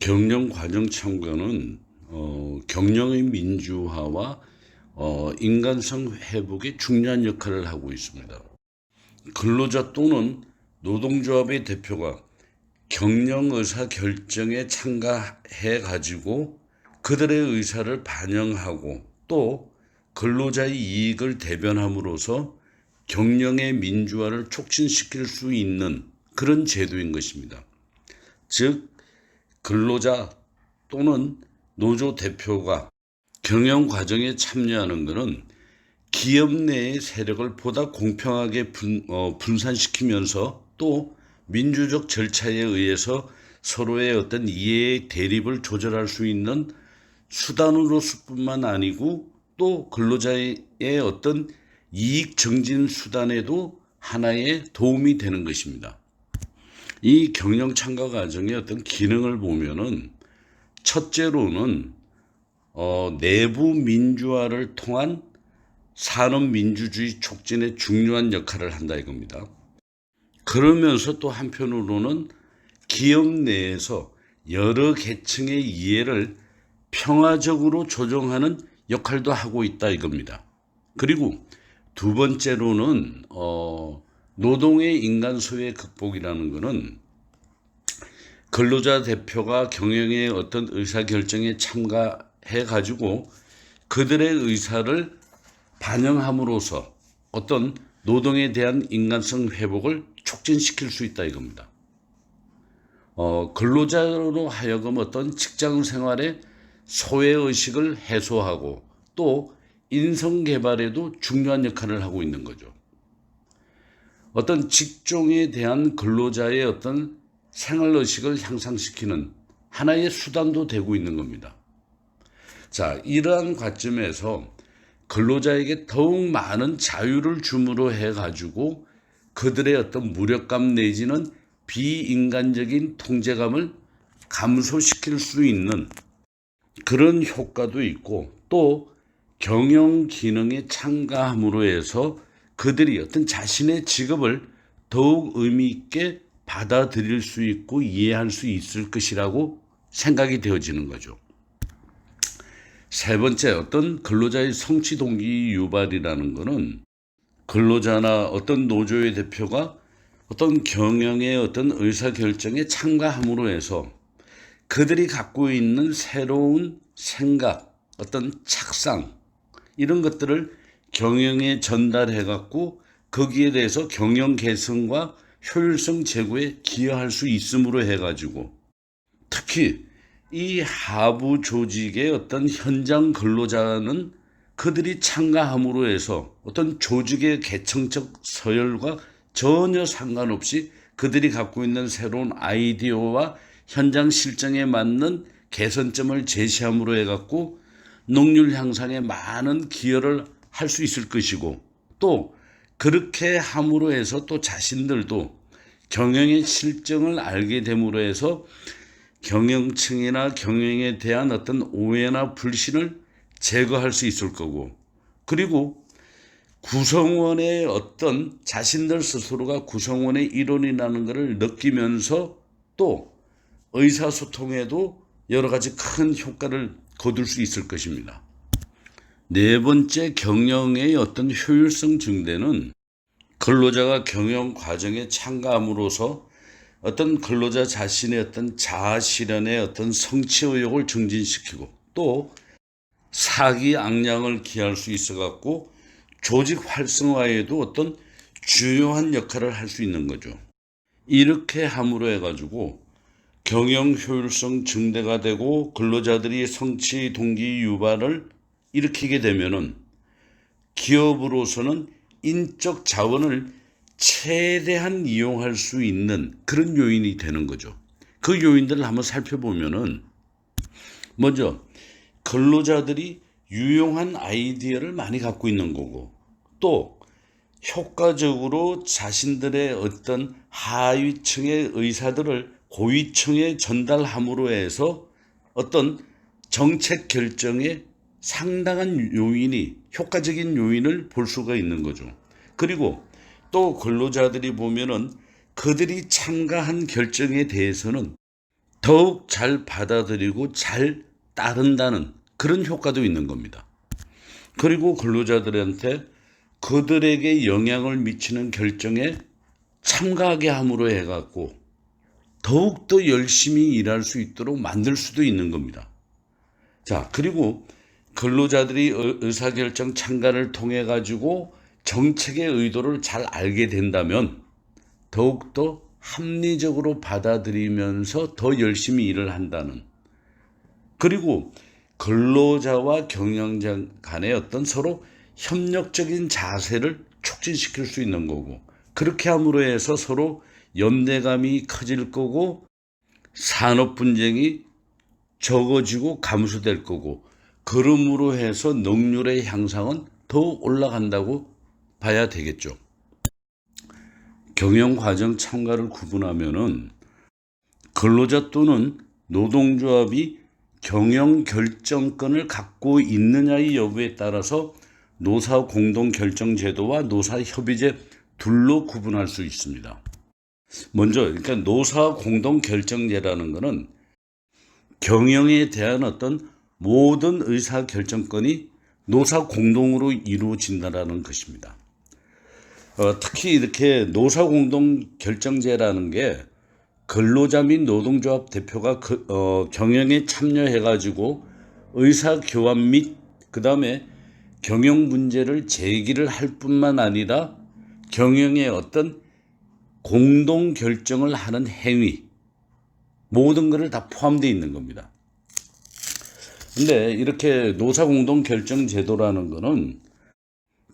경영 과정 참가는 경영의 민주화와 인간성 회복에 중요한 역할을 하고 있습니다. 근로자 또는 노동조합의 대표가 경영 의사 결정에 참가해 가지고 그들의 의사를 반영하고 또 근로자의 이익을 대변함으로써 경영의 민주화를 촉진시킬 수 있는 그런 제도인 것입니다. 즉 근로자 또는 노조 대표가 경영 과정에 참여하는 것은 기업 내의 세력을 보다 공평하게 분산시키면서 또 민주적 절차에 의해서 서로의 어떤 이해의 대립을 조절할 수 있는 수단으로서뿐만 아니고 또 근로자의 어떤 이익 증진 수단에도 하나의 도움이 되는 것입니다. 이 경영 참가 과정의 어떤 기능을 보면은 첫째로는 내부 민주화를 통한 산업 민주주의 촉진에 중요한 역할을 한다 이겁니다. 그러면서 또 한편으로는 기업 내에서 여러 계층의 이해를 평화적으로 조정하는 역할도 하고 있다 이겁니다. 그리고 두 번째로는 노동의 인간 소외 극복이라는 것은 근로자 대표가 경영의 어떤 의사결정에 참가해 가지고 그들의 의사를 반영함으로써 어떤 노동에 대한 인간성 회복을 촉진시킬 수 있다 이겁니다. 근로자로 하여금 어떤 직장 생활의 소외의식을 해소하고 또 인성 개발에도 중요한 역할을 하고 있는 거죠. 어떤 직종에 대한 근로자의 어떤 생활의식을 향상시키는 하나의 수단도 되고 있는 겁니다. 자, 이러한 관점에서 근로자에게 더욱 많은 자유를 줌으로 해가지고 그들의 어떤 무력감 내지는 비인간적인 통제감을 감소시킬 수 있는 그런 효과도 있고 또 경영 기능에 참가함으로 해서 그들이 어떤 자신의 직업을 더욱 의미 있게 받아들일 수 있고 이해할 수 있을 것이라고 생각이 되어지는 거죠. 세 번째, 어떤 근로자의 성취 동기 유발이라는 것은 근로자나 어떤 노조의 대표가 어떤 경영의 어떤 의사결정에 참가함으로 해서 그들이 갖고 있는 새로운 생각, 어떤 착상, 이런 것들을 경영에 전달해 갖고 거기에 대해서 경영 개선과 효율성 제고에 기여할 수 있음으로 해 가지고 특히 이 하부 조직의 어떤 현장 근로자는 그들이 참가함으로 해서 어떤 조직의 계층적 서열과 전혀 상관없이 그들이 갖고 있는 새로운 아이디어와 현장 실정에 맞는 개선점을 제시함으로 해갖고 능률 향상에 많은 기여를 할 수 있을 것이고 또 그렇게 함으로 해서 또 자신들도 경영의 실정을 알게 됨으로 해서 경영층이나 경영에 대한 어떤 오해나 불신을 제거할 수 있을 거고 그리고 구성원의 어떤 자신들 스스로가 구성원의 일원이라는 것을 느끼면서 또 의사소통에도 여러 가지 큰 효과를 거둘 수 있을 것입니다. 네 번째, 경영의 어떤 효율성 증대는 근로자가 경영 과정에 참가함으로써 어떤 근로자 자신의 어떤 자아 실현의 어떤 성취 의욕을 증진시키고 또 사기 악량을 기할 수 있어 갖고 조직 활성화에도 어떤 중요한 역할을 할 수 있는 거죠. 이렇게 함으로 해가지고 경영 효율성 증대가 되고 근로자들이 성취 동기 유발을 일으키게 되면은 기업으로서는 인적 자원을 최대한 이용할 수 있는 그런 요인이 되는 거죠. 그 요인들을 한번 살펴보면은 먼저 근로자들이 유용한 아이디어를 많이 갖고 있는 거고 또 효과적으로 자신들의 어떤 하위층의 의사들을 고위층에 전달함으로 해서 어떤 정책 결정에 상당한 요인이 효과적인 요인을 볼 수가 있는 거죠. 그리고 또 근로자들이 보면은 그들이 참가한 결정에 대해서는 더욱 잘 받아들이고 잘 따른다는 그런 효과도 있는 겁니다. 그리고 근로자들한테 그들에게 영향을 미치는 결정에 참가하게 함으로 해갖고 더욱더 열심히 일할 수 있도록 만들 수도 있는 겁니다. 자, 그리고 근로자들이 의사결정 참가를 통해 가지고 정책의 의도를 잘 알게 된다면 더욱더 합리적으로 받아들이면서 더 열심히 일을 한다는, 그리고 근로자와 경영자 간의 어떤 서로 협력적인 자세를 촉진시킬 수 있는 거고, 그렇게 함으로 해서 서로 연대감이 커질 거고 산업 분쟁이 적어지고 감소될 거고, 그러므로 해서 능률의 향상은 더욱 올라간다고 봐야 되겠죠. 경영과정 참가를 구분하면은 근로자 또는 노동조합이 경영 결정권을 갖고 있느냐의 여부에 따라서 노사 공동결정제도와 노사협의제 둘로 구분할 수 있습니다. 먼저 그러니까 노사 공동결정제라는 것은 경영에 대한 어떤 모든 의사결정권이 노사 공동으로 이루어진다는 것입니다. 특히 이렇게 노사 공동결정제라는 게 근로자 및 노동조합 대표가 경영에 참여해가지고 의사교환 및 그 다음에 경영 문제를 제기를 할 뿐만 아니라 경영의 어떤 공동 결정을 하는 행위, 모든 것을 다 포함되어 있는 겁니다. 근데 이렇게 노사 공동 결정 제도라는 거는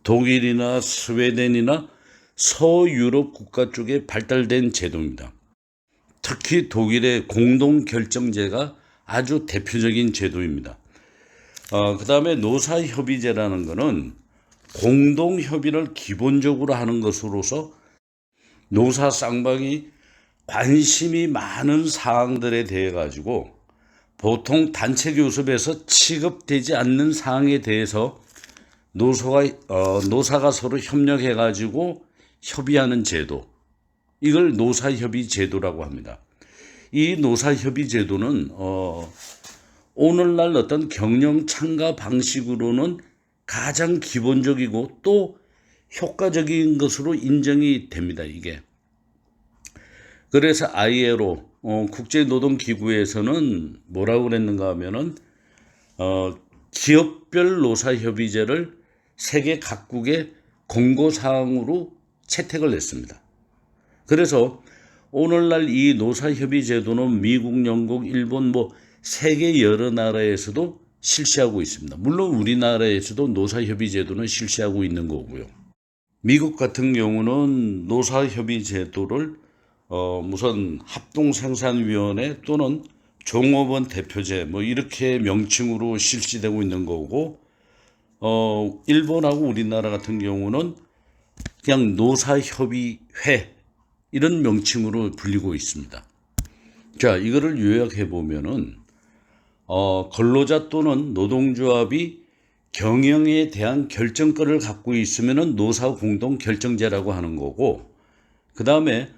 독일이나 스웨덴이나 서유럽 국가 쪽에 발달된 제도입니다. 특히 독일의 공동 결정제가 아주 대표적인 제도입니다. 그 다음에 노사협의제라는 거는 공동협의를 기본적으로 하는 것으로서 노사 쌍방이 관심이 많은 사항들에 대해 가지고 보통 단체 교섭에서 취급되지 않는 사항에 대해서 노사가 서로 협력해 가지고 협의하는 제도, 이걸 노사협의 제도라고 합니다. 이 노사협의 제도는 오늘날 어떤 경영 참가 방식으로는 가장 기본적이고 또 효과적인 것으로 인정이 됩니다. 이게 그래서 ILO 국제노동기구에서는 뭐라고 그랬는가 하면은 기업별 노사협의제를 세계 각국의 권고사항으로 채택을 했습니다. 그래서 오늘날 이 노사협의제도는 미국, 영국, 일본 세계 여러 나라에서도 실시하고 있습니다. 물론 우리나라에서도 노사협의제도는 실시하고 있는 거고요. 미국 같은 경우는 노사협의제도를 무슨 합동생산위원회 또는 종업원 대표제 이렇게 명칭으로 실시되고 있는 거고, 일본하고 우리나라 같은 경우는 그냥 노사협의회 이런 명칭으로 불리고 있습니다. 자, 이거를 요약해 보면은 근로자 또는 노동조합이 경영에 대한 결정권을 갖고 있으면은 노사 공동 결정제라고 하는 거고, 그 다음에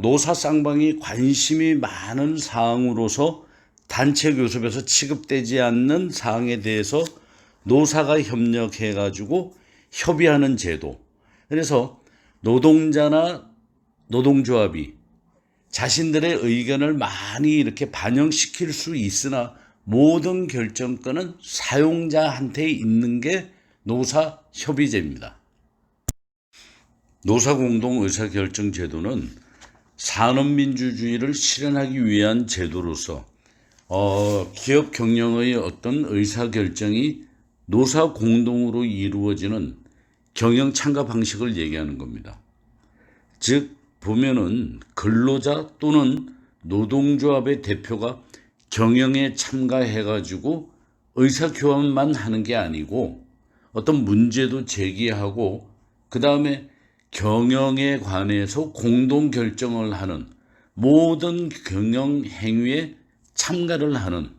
노사 쌍방이 관심이 많은 사항으로서 단체 교섭에서 취급되지 않는 사항에 대해서 노사가 협력해 가지고 협의하는 제도. 그래서 노동자나 노동조합이 자신들의 의견을 많이 이렇게 반영시킬 수 있으나 모든 결정권은 사용자한테 있는 게 노사협의제입니다. 노사공동의사결정제도는 산업민주주의를 실현하기 위한 제도로서 기업 경영의 어떤 의사결정이 노사공동으로 이루어지는 경영 참가 방식을 얘기하는 겁니다. 즉 보면은 근로자 또는 노동조합의 대표가 경영에 참가해가지고 의사교환만 하는 게 아니고 어떤 문제도 제기하고 그 다음에 경영에 관해서 공동 결정을 하는 모든 경영 행위에 참가를 하는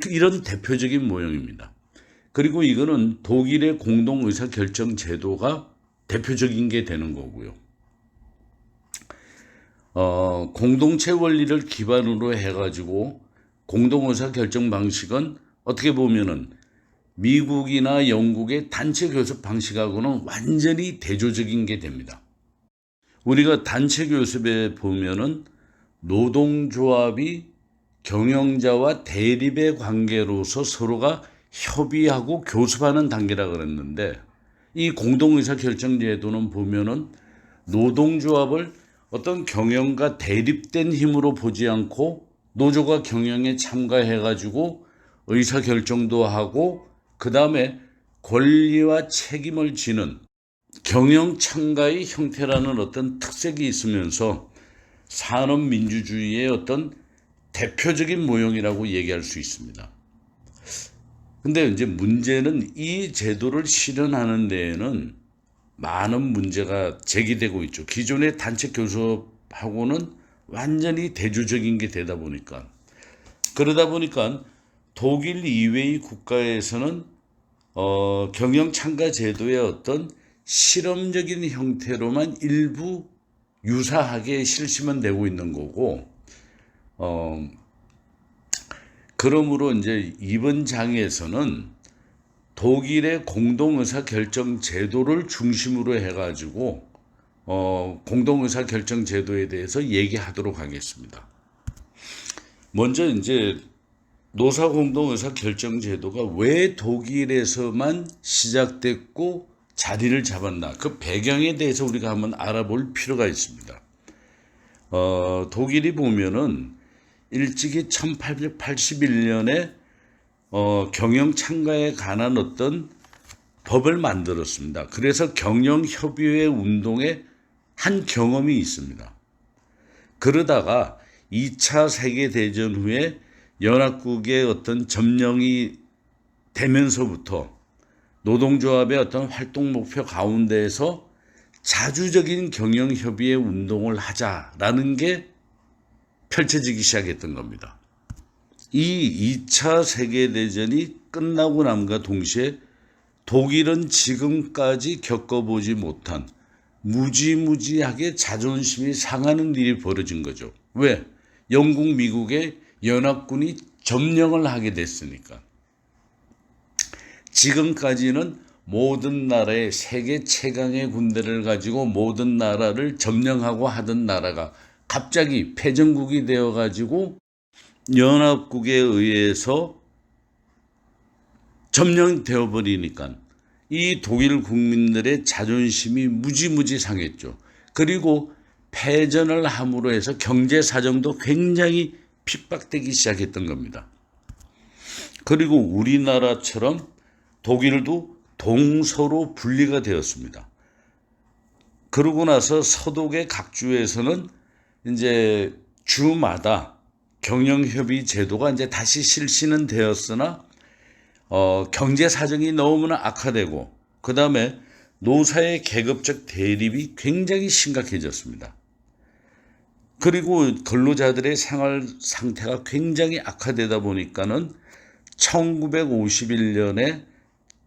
이런 대표적인 모형입니다. 그리고 이거는 독일의 공동 의사결정 제도가 대표적인 게 되는 거고요. 공동체 원리를 기반으로 해가지고 공동의사 결정 방식은 어떻게 보면은 미국이나 영국의 단체 교섭 방식하고는 완전히 대조적인 게 됩니다. 우리가 단체 교섭에 보면은 노동조합이 경영자와 대립의 관계로서 서로가 협의하고 교섭하는 단계라 그랬는데, 이 공동의사결정제도는 보면은 노동조합을 어떤 경영과 대립된 힘으로 보지 않고 노조가 경영에 참가해가지고 의사결정도 하고 그 다음에 권리와 책임을 지는 경영 참가의 형태라는 어떤 특색이 있으면서 산업민주주의의 어떤 대표적인 모형이라고 얘기할 수 있습니다. 근데 이제 문제는 이 제도를 실현하는 데에는 많은 문제가 제기되고 있죠. 기존의 단체 교섭하고는 완전히 대조적인 게 되다 보니까. 그러다 보니까 독일 이외의 국가에서는 경영 참가 제도의 어떤 실험적인 형태로만 일부 유사하게 실시만 되고 있는 거고, 그러므로 이제 이번 장에서는 독일의 공동의사결정 제도를 중심으로 해가지고 공동의사결정 제도에 대해서 얘기하도록 하겠습니다. 먼저 이제 노사 공동의사결정 제도가 왜 독일에서만 시작됐고 자리를 잡았나, 그 배경에 대해서 우리가 한번 알아볼 필요가 있습니다. 독일이 보면은 일찍이 1881년에 경영 참가에 관한 어떤 법을 만들었습니다. 그래서 경영협의회 운동에 한 경험이 있습니다. 그러다가 2차 세계대전 후에 연합국의 어떤 점령이 되면서부터 노동조합의 어떤 활동 목표 가운데에서 자주적인 경영협의회 운동을 하자라는 게 펼쳐지기 시작했던 겁니다. 이 2차 세계대전이 끝나고 남과 동시에 독일은 지금까지 겪어보지 못한 무지무지하게 자존심이 상하는 일이 벌어진 거죠. 왜? 영국, 미국의 연합군이 점령을 하게 됐으니까. 지금까지는 모든 나라의 세계 최강의 군대를 가지고 모든 나라를 점령하고 하던 나라가 갑자기 패전국이 되어가지고 연합국에 의해서 점령되어 버리니까 이 독일 국민들의 자존심이 무지무지 상했죠. 그리고 패전을 함으로 해서 경제 사정도 굉장히 핍박되기 시작했던 겁니다. 그리고 우리나라처럼 독일도 동서로 분리가 되었습니다. 그러고 나서 서독의 각 주에서는 이제 주마다 경영협의 제도가 이제 다시 실시는 되었으나 경제 사정이 너무나 악화되고 그 다음에 노사의 계급적 대립이 굉장히 심각해졌습니다. 그리고 근로자들의 생활 상태가 굉장히 악화되다 보니까는 1951년에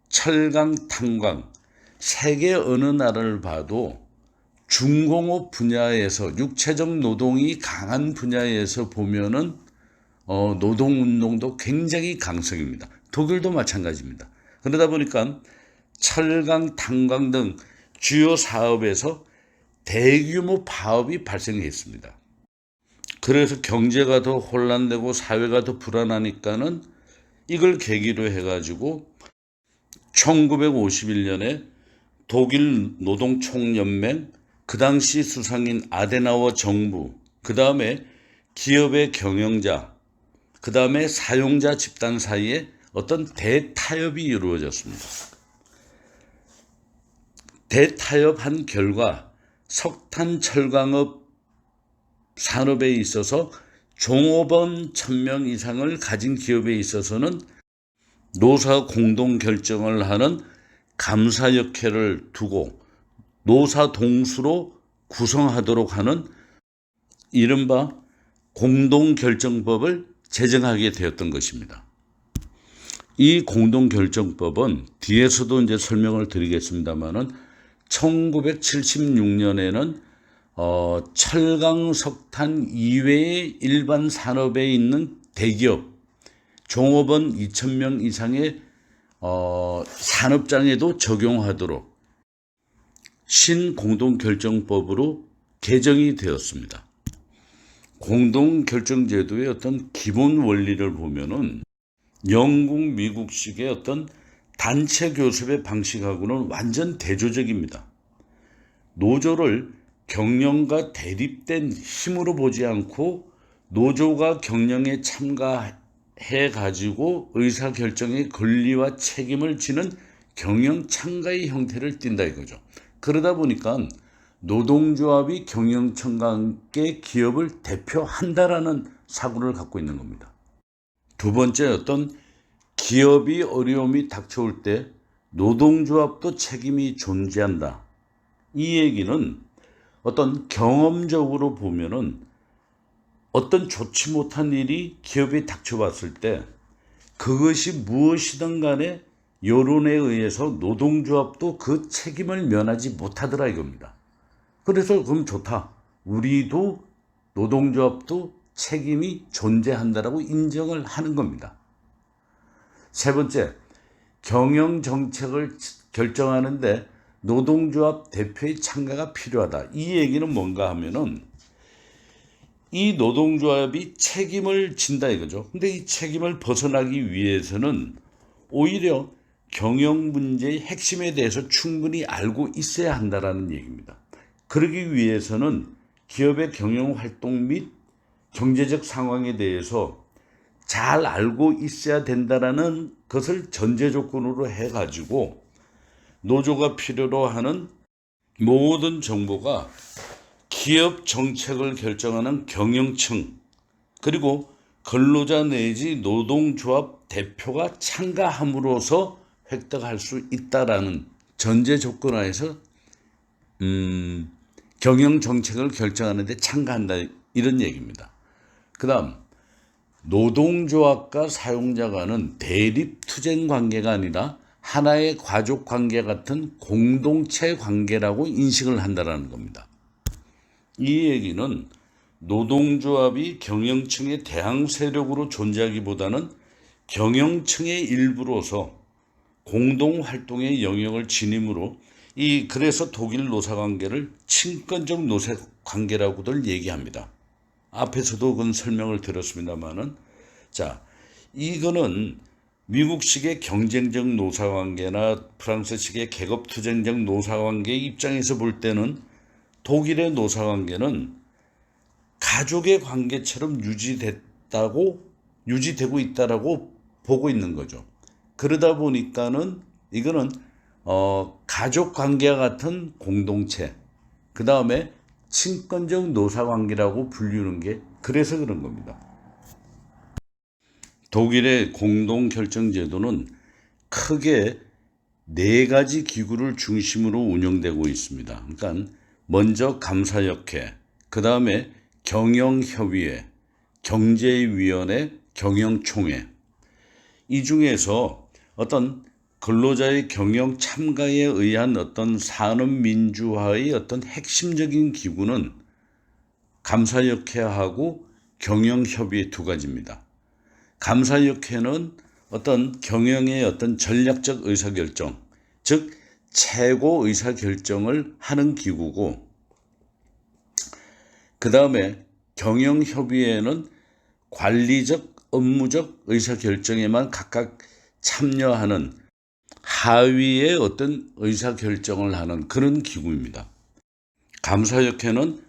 철강, 탄광, 세계 어느 나라를 봐도 중공업 분야에서 육체적 노동이 강한 분야에서 보면은 노동운동도 굉장히 강성입니다. 독일도 마찬가지입니다. 그러다 보니까 철강, 탄광 등 주요 사업에서 대규모 파업이 발생했습니다. 그래서 경제가 더 혼란되고 사회가 더 불안하니까는 이걸 계기로 해가지고 1951년에 독일 노동총연맹, 그 당시 수상인 아데나워 정부, 그 다음에 기업의 경영자, 그 다음에 사용자 집단 사이에 어떤 대타협이 이루어졌습니다. 대타협한 결과 석탄 철강업 산업에 있어서 종업원 1000명 이상을 가진 기업에 있어서는 노사 공동 결정을 하는 감사 역할을 두고 노사 동수로 구성하도록 하는 이른바 공동결정법을 제정하게 되었던 것입니다. 이 공동결정법은 뒤에서도 이제 설명을 드리겠습니다만은 1976년에는 철강, 석탄 이외의 일반 산업에 있는 대기업, 종업원 2,000명 이상의 산업장에도 적용하도록 신공동결정법으로 개정이 되었습니다. 공동결정제도의 어떤 기본 원리를 보면은 영국, 미국식의 어떤 단체 교섭의 방식하고는 완전 대조적입니다. 노조를 경영과 대립된 힘으로 보지 않고 노조가 경영에 참가해 가지고 의사결정의 권리와 책임을 지는 경영 참가의 형태를 띈다 이거죠. 그러다 보니까 노동조합이 경영청과 함께 기업을 대표한다라는 사고를 갖고 있는 겁니다. 두 번째, 어떤 기업이 어려움이 닥쳐올 때 노동조합도 책임이 존재한다. 이 얘기는 어떤 경험적으로 보면은 어떤 좋지 못한 일이 기업에 닥쳐왔을 때 그것이 무엇이든 간에 여론에 의해서 노동조합도 그 책임을 면하지 못하더라 이겁니다. 그래서 그럼 좋다. 우리도 노동조합도 책임이 존재한다라고 인정을 하는 겁니다. 세 번째, 경영 정책을 결정하는데 노동조합 대표의 참가가 필요하다. 이 얘기는 뭔가 하면은 이 노동조합이 책임을 진다 이거죠. 근데 이 책임을 벗어나기 위해서는 오히려 경영 문제의 핵심에 대해서 충분히 알고 있어야 한다라는 얘기입니다. 그러기 위해서는 기업의 경영 활동 및 경제적 상황에 대해서 잘 알고 있어야 된다라는 것을 전제 조건으로 해가지고 노조가 필요로 하는 모든 정보가 기업 정책을 결정하는 경영층 그리고 근로자 내지 노동조합 대표가 참가함으로써 획득할 수 있다라는 전제 조건 하에서 경영 정책을 결정하는 데 참가한다 이런 얘기입니다. 그 다음 노동조합과 사용자 간은 대립 투쟁 관계가 아니라 하나의 가족 관계 같은 공동체 관계라고 인식을 한다라는 겁니다. 이 얘기는 노동조합이 경영층의 대항 세력으로 존재하기보다는 경영층의 일부로서 공동활동의 영역을 지니므로 그래서 독일 노사관계를 친권적 노사관계라고들 얘기합니다. 앞에서도 그건 설명을 드렸습니다만은 자, 이거는 미국식의 경쟁적 노사관계나 프랑스식의 계급투쟁적 노사관계의 입장에서 볼 때는 독일의 노사관계는 가족의 관계처럼 유지되고 있다라고 보고 있는 거죠. 그러다 보니까는 이거는 가족 관계와 같은 공동체, 그 다음에 친권적 노사관계라고 불리는 게 그래서 그런 겁니다. 독일의 공동결정제도는 크게 4가지 기구를 중심으로 운영되고 있습니다. 그러니까 먼저 감사역회, 그 다음에 경영협의회, 경제위원회, 경영총회. 이 중에서 어떤 근로자의 경영 참가에 의한 어떤 산업민주화의 어떤 핵심적인 기구는 감사역회하고 경영협의회 2가지입니다. 감사역회는 어떤 경영의 어떤 전략적 의사결정, 즉 최고 의사결정을 하는 기구고, 그 다음에 경영협의회는 관리적, 업무적 의사결정에만 각각 참여하는 하위의 어떤 의사결정을 하는 그런 기구입니다. 감사역회는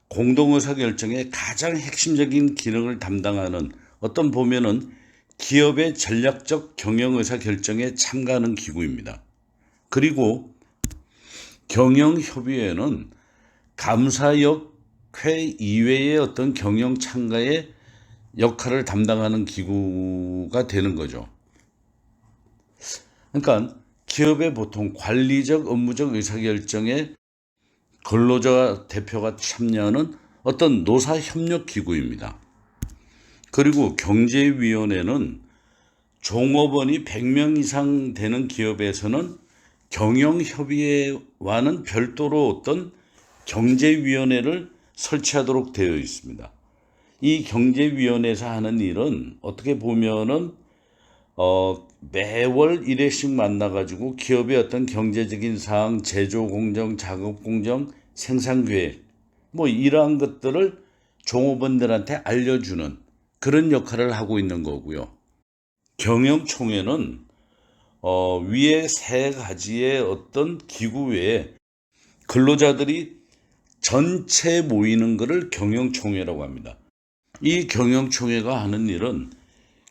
공동의사결정의 가장 핵심적인 기능을 담당하는 어떤 보면은 기업의 전략적 경영의사결정에 참가하는 기구입니다. 그리고 경영협의회는 감사역회 이외의 어떤 경영 참가의 역할을 담당하는 기구가 되는 거죠. 그러니까 기업의 보통 관리적, 업무적 의사결정에 근로자 대표가 참여하는 어떤 노사협력 기구입니다. 그리고 경제위원회는 종업원이 100명 이상 되는 기업에서는 경영협의회와는 별도로 어떤 경제위원회를 설치하도록 되어 있습니다. 이 경제위원회에서 하는 일은 어떻게 보면은 매월 1회씩 만나가지고 기업의 어떤 경제적인 사항, 제조 공정, 작업 공정, 생산 계획, 뭐 이러한 것들을 종업원들한테 알려주는 그런 역할을 하고 있는 거고요. 경영총회는 위에 세 가지의 어떤 기구 외에 근로자들이 전체 모이는 것을 경영총회라고 합니다. 이 경영총회가 하는 일은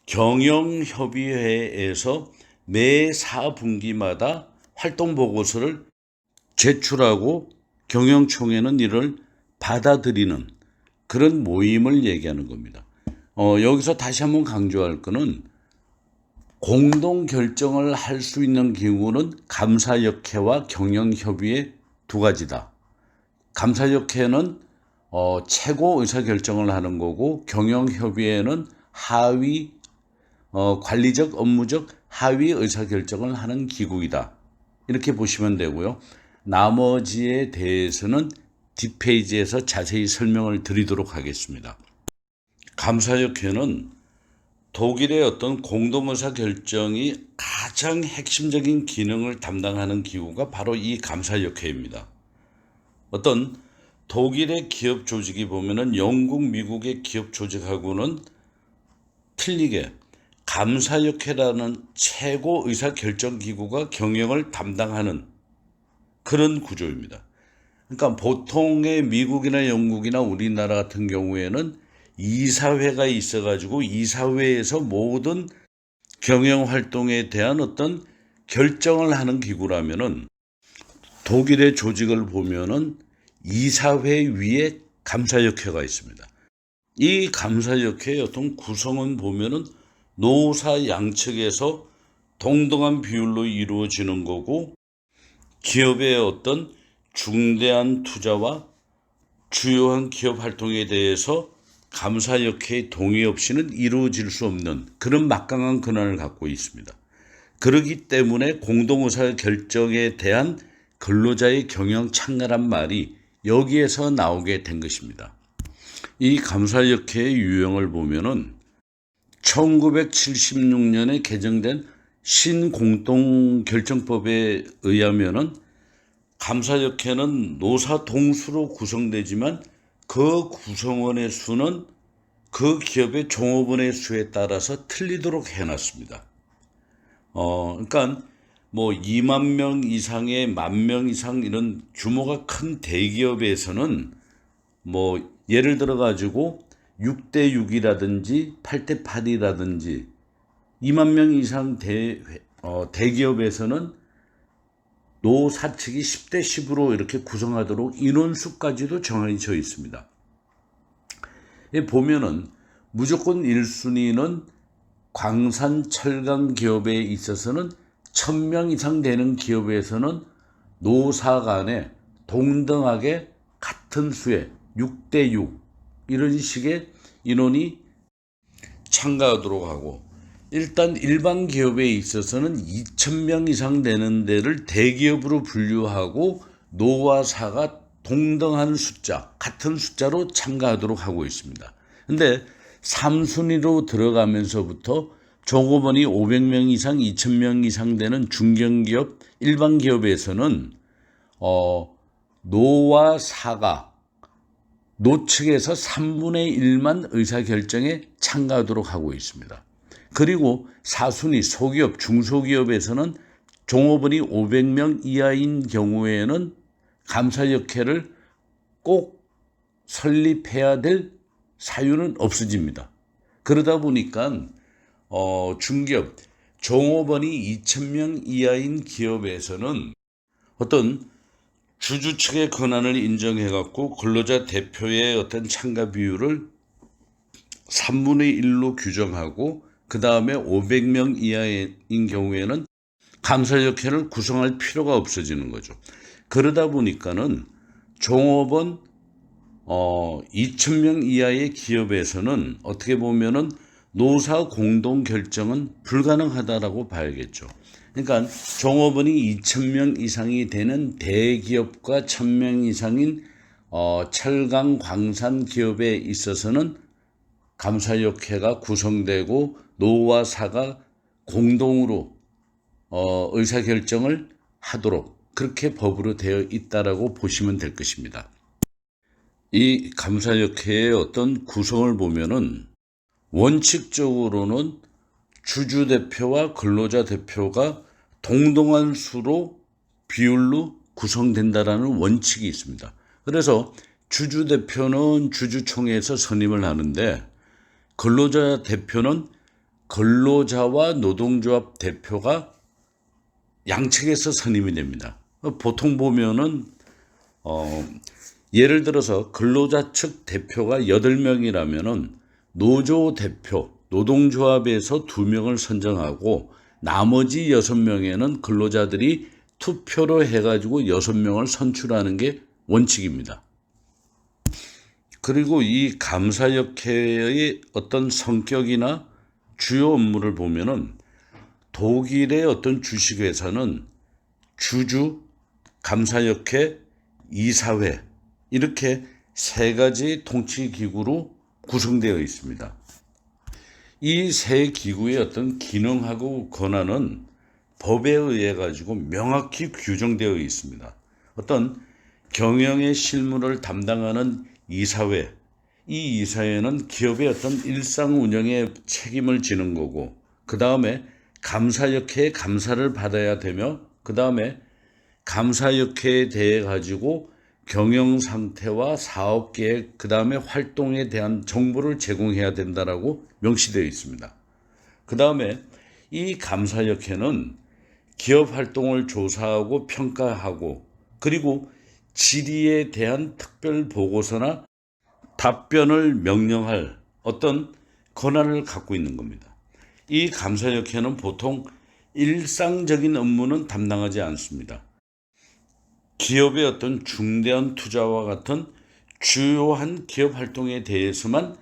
경영협의회에서 매 4분기마다 활동보고서를 제출하고 경영총회는 이를 받아들이는 그런 모임을 얘기하는 겁니다. 여기서 다시 한번 강조할 것은 공동 결정을 할 수 있는 기구는 감사역회와 경영협의회 두 가지다. 감사역회는 최고 의사결정을 하는 거고 경영협의회는 하위 관리적 업무적 하위 의사결정을 하는 기구이다. 이렇게 보시면 되고요. 나머지에 대해서는 뒷페이지에서 자세히 설명을 드리도록 하겠습니다. 감사역회는 독일의 어떤 공동의사 결정이 가장 핵심적인 기능을 담당하는 기구가 바로 이 감사역회입니다. 어떤 독일의 기업 조직이 보면은 영국, 미국의 기업 조직하고는 틀리게 감사역회라는 최고 의사결정기구가 경영을 담당하는 그런 구조입니다. 그러니까 보통의 미국이나 영국이나 우리나라 같은 경우에는 이사회가 있어가지고 이사회에서 모든 경영활동에 대한 어떤 결정을 하는 기구라면은 독일의 조직을 보면은 이사회 위에 감사역회가 있습니다. 이 감사역회의 어떤 구성은 보면은 노사 양측에서 동등한 비율로 이루어지는 거고 기업의 어떤 중대한 투자와 주요한 기업 활동에 대해서 감사역회의 동의 없이는 이루어질 수 없는 그런 막강한 권한을 갖고 있습니다. 그렇기 때문에 공동의사 결정에 대한 근로자의 경영 참가란 말이 여기에서 나오게 된 것입니다. 이 감사역회의 유형을 보면은 1976년에 개정된 신공동결정법에 의하면은 감사역회는 노사 동수로 구성되지만 그 구성원의 수는 그 기업의 종업원의 수에 따라서 틀리도록 해놨습니다. 그러니까 뭐 2만 명 이상의 10,000명 이상 이런 규모가 큰 대기업에서는 뭐 예를 들어 가지고 6대 6이라든지 8대 8이라든지 2만 명 이상 대기업에서는 노사 측이 10대 10으로 이렇게 구성하도록 인원수까지도 정해져 있습니다. 보면은 무조건 1순위는 광산 철강 기업에 있어서는 1,000명 이상 되는 기업에서는 노사 간에 동등하게 같은 수의 6대 6 이런 식의 인원이 참가하도록 하고 일단 일반 기업에 있어서는 2,000명 이상 되는 데를 대기업으로 분류하고 노와 사가 동등한 숫자, 같은 숫자로 참가하도록 하고 있습니다. 근데 3순위로 들어가면서부터 종업원이 500명 이상, 2,000명 이상 되는 중견기업, 일반 기업에서는 노와 사가 노측에서 3분의 1만 의사결정에 참가하도록 하고 있습니다. 그리고 4순위 소기업, 중소기업에서는 종업원이 500명 이하인 경우에는 감사역회를 꼭 설립해야 될 사유는 없어집니다. 그러다 보니까 중기업, 종업원이 2,000명 이하인 기업에서는 어떤 주주 측의 권한을 인정해갖고 근로자 대표의 어떤 참가 비율을 3분의 1로 규정하고 그 다음에 500명 이하인 경우에는 감사역회를 구성할 필요가 없어지는 거죠. 그러다 보니까는 종업원 2,000명 이하의 기업에서는 어떻게 보면은 노사 공동 결정은 불가능하다라고 봐야겠죠. 그러니까 종업원이 2,000명 이상이 되는 대기업과 1,000명 이상인 철강 광산 기업에 있어서는 감사역회가 구성되고 노와 사가 공동으로 의사결정을 하도록 그렇게 법으로 되어 있다라고 보시면 될 것입니다. 이 감사역회의 어떤 구성을 보면은 원칙적으로는 주주대표와 근로자 대표가 동등한 수로 비율로 구성된다라는 원칙이 있습니다. 그래서 주주대표는 주주총회에서 선임을 하는데 근로자 대표는 근로자와 노동조합 대표가 양측에서 선임이 됩니다. 보통 보면은 예를 들어서 근로자 측 대표가 8명이라면은 노조 대표, 노동조합에서 2명을 선정하고 나머지 6명에는 근로자들이 투표로 해가지고 6명을 선출하는 게 원칙입니다. 그리고 이 감사역회의 어떤 성격이나 주요 업무를 보면은 독일의 어떤 주식회사는 주주, 감사역회, 이사회 이렇게 3가지 통치기구로 구성되어 있습니다. 이 3기구의 어떤 기능하고 권한은 법에 의해 가지고 명확히 규정되어 있습니다. 어떤 경영의 실무를 담당하는 이사회, 이 이사회는 기업의 어떤 일상 운영에 책임을 지는 거고, 그 다음에 감사역회의 감사를 받아야 되며, 그 다음에 감사역회에 대해 가지고 경영 상태와 사업 계획, 그 다음에 활동에 대한 정보를 제공해야 된다라고 명시되어 있습니다. 그 다음에 이 감사역회는 기업 활동을 조사하고 평가하고, 그리고 질의에 대한 특별 보고서나 답변을 명령할 어떤 권한을 갖고 있는 겁니다. 이 감사역회는 보통 일상적인 업무는 담당하지 않습니다. 기업의 어떤 중대한 투자와 같은 주요한 기업 활동에 대해서만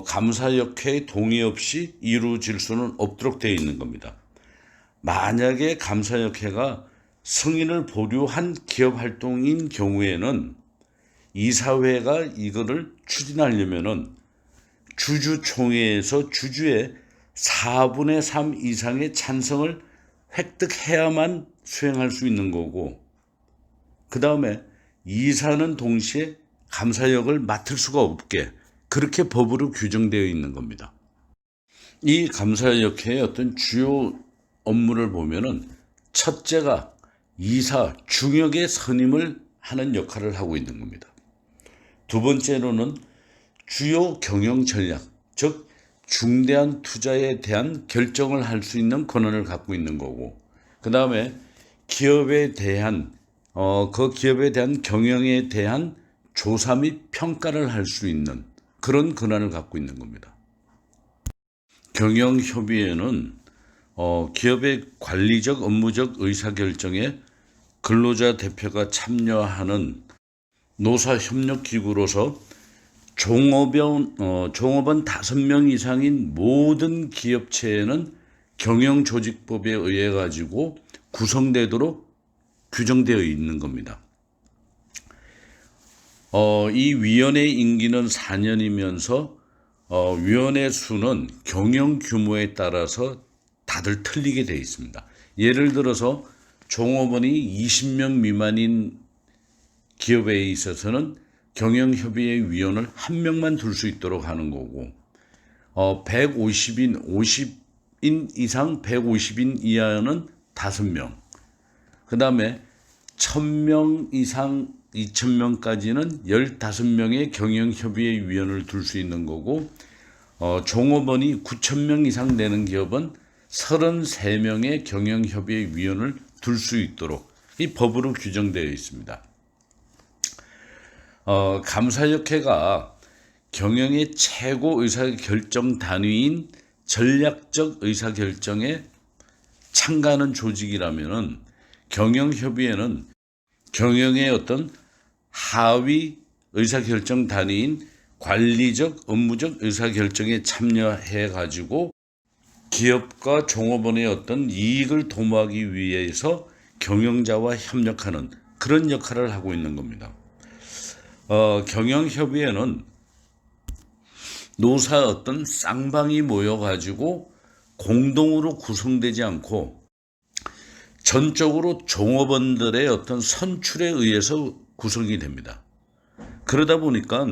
감사역회의 동의 없이 이루어질 수는 없도록 되어 있는 겁니다. 만약에 감사역회가 승인을 보류한 기업 활동인 경우에는 이사회가 이거를 추진하려면은 주주총회에서 주주의 4분의 3 이상의 찬성을 획득해야만 수행할 수 있는 거고, 그 다음에 이사는 동시에 감사역을 맡을 수가 없게 그렇게 법으로 규정되어 있는 겁니다. 이 감사역회의 어떤 주요 업무를 보면은 첫째가 이사 중역의 선임을 하는 역할을 하고 있는 겁니다. 두 번째로는 주요 경영 전략, 즉 중대한 투자에 대한 결정을 할 수 있는 권한을 갖고 있는 거고, 그 다음에 기업에 대한 그 기업에 대한 경영에 대한 조사 및 평가를 할 수 있는 그런 권한을 갖고 있는 겁니다. 경영협의회는 기업의 관리적 업무적 의사결정에 근로자 대표가 참여하는 노사협력기구로서 종업원 5명 이상인 모든 기업체에는 경영조직법에 의해 가지고 구성되도록 규정되어 있는 겁니다. 이 위원회 임기는 4년이면서 위원회 수는 경영 규모에 따라서 다들 틀리게 되어 있습니다. 예를 들어서 종업원이 20명 미만인 기업에 있어서는 경영협의회 위원을 1명만 둘 수 있도록 하는 거고, 50인 이상 150인 이하는 5명, 그 다음에 1000명 이상 2000명까지는 15명의 경영협의회 위원을 둘 수 있는 거고, 종업원이 9000명 이상 되는 기업은 33명의 경영협의회 위원을 둘 수 있도록 이 법으로 규정되어 있습니다. 감사역회가 경영의 최고 의사결정 단위인 전략적 의사결정에 참가하는 조직이라면은 경영협의회는 경영의 어떤 하위 의사결정 단위인 관리적, 업무적 의사결정에 참여해 가지고 기업과 종업원의 어떤 이익을 도모하기 위해서 경영자와 협력하는 그런 역할을 하고 있는 겁니다. 경영협의회는 노사 어떤 쌍방이 모여가지고 공동으로 구성되지 않고 전적으로 종업원들의 어떤 선출에 의해서 구성이 됩니다. 그러다 보니까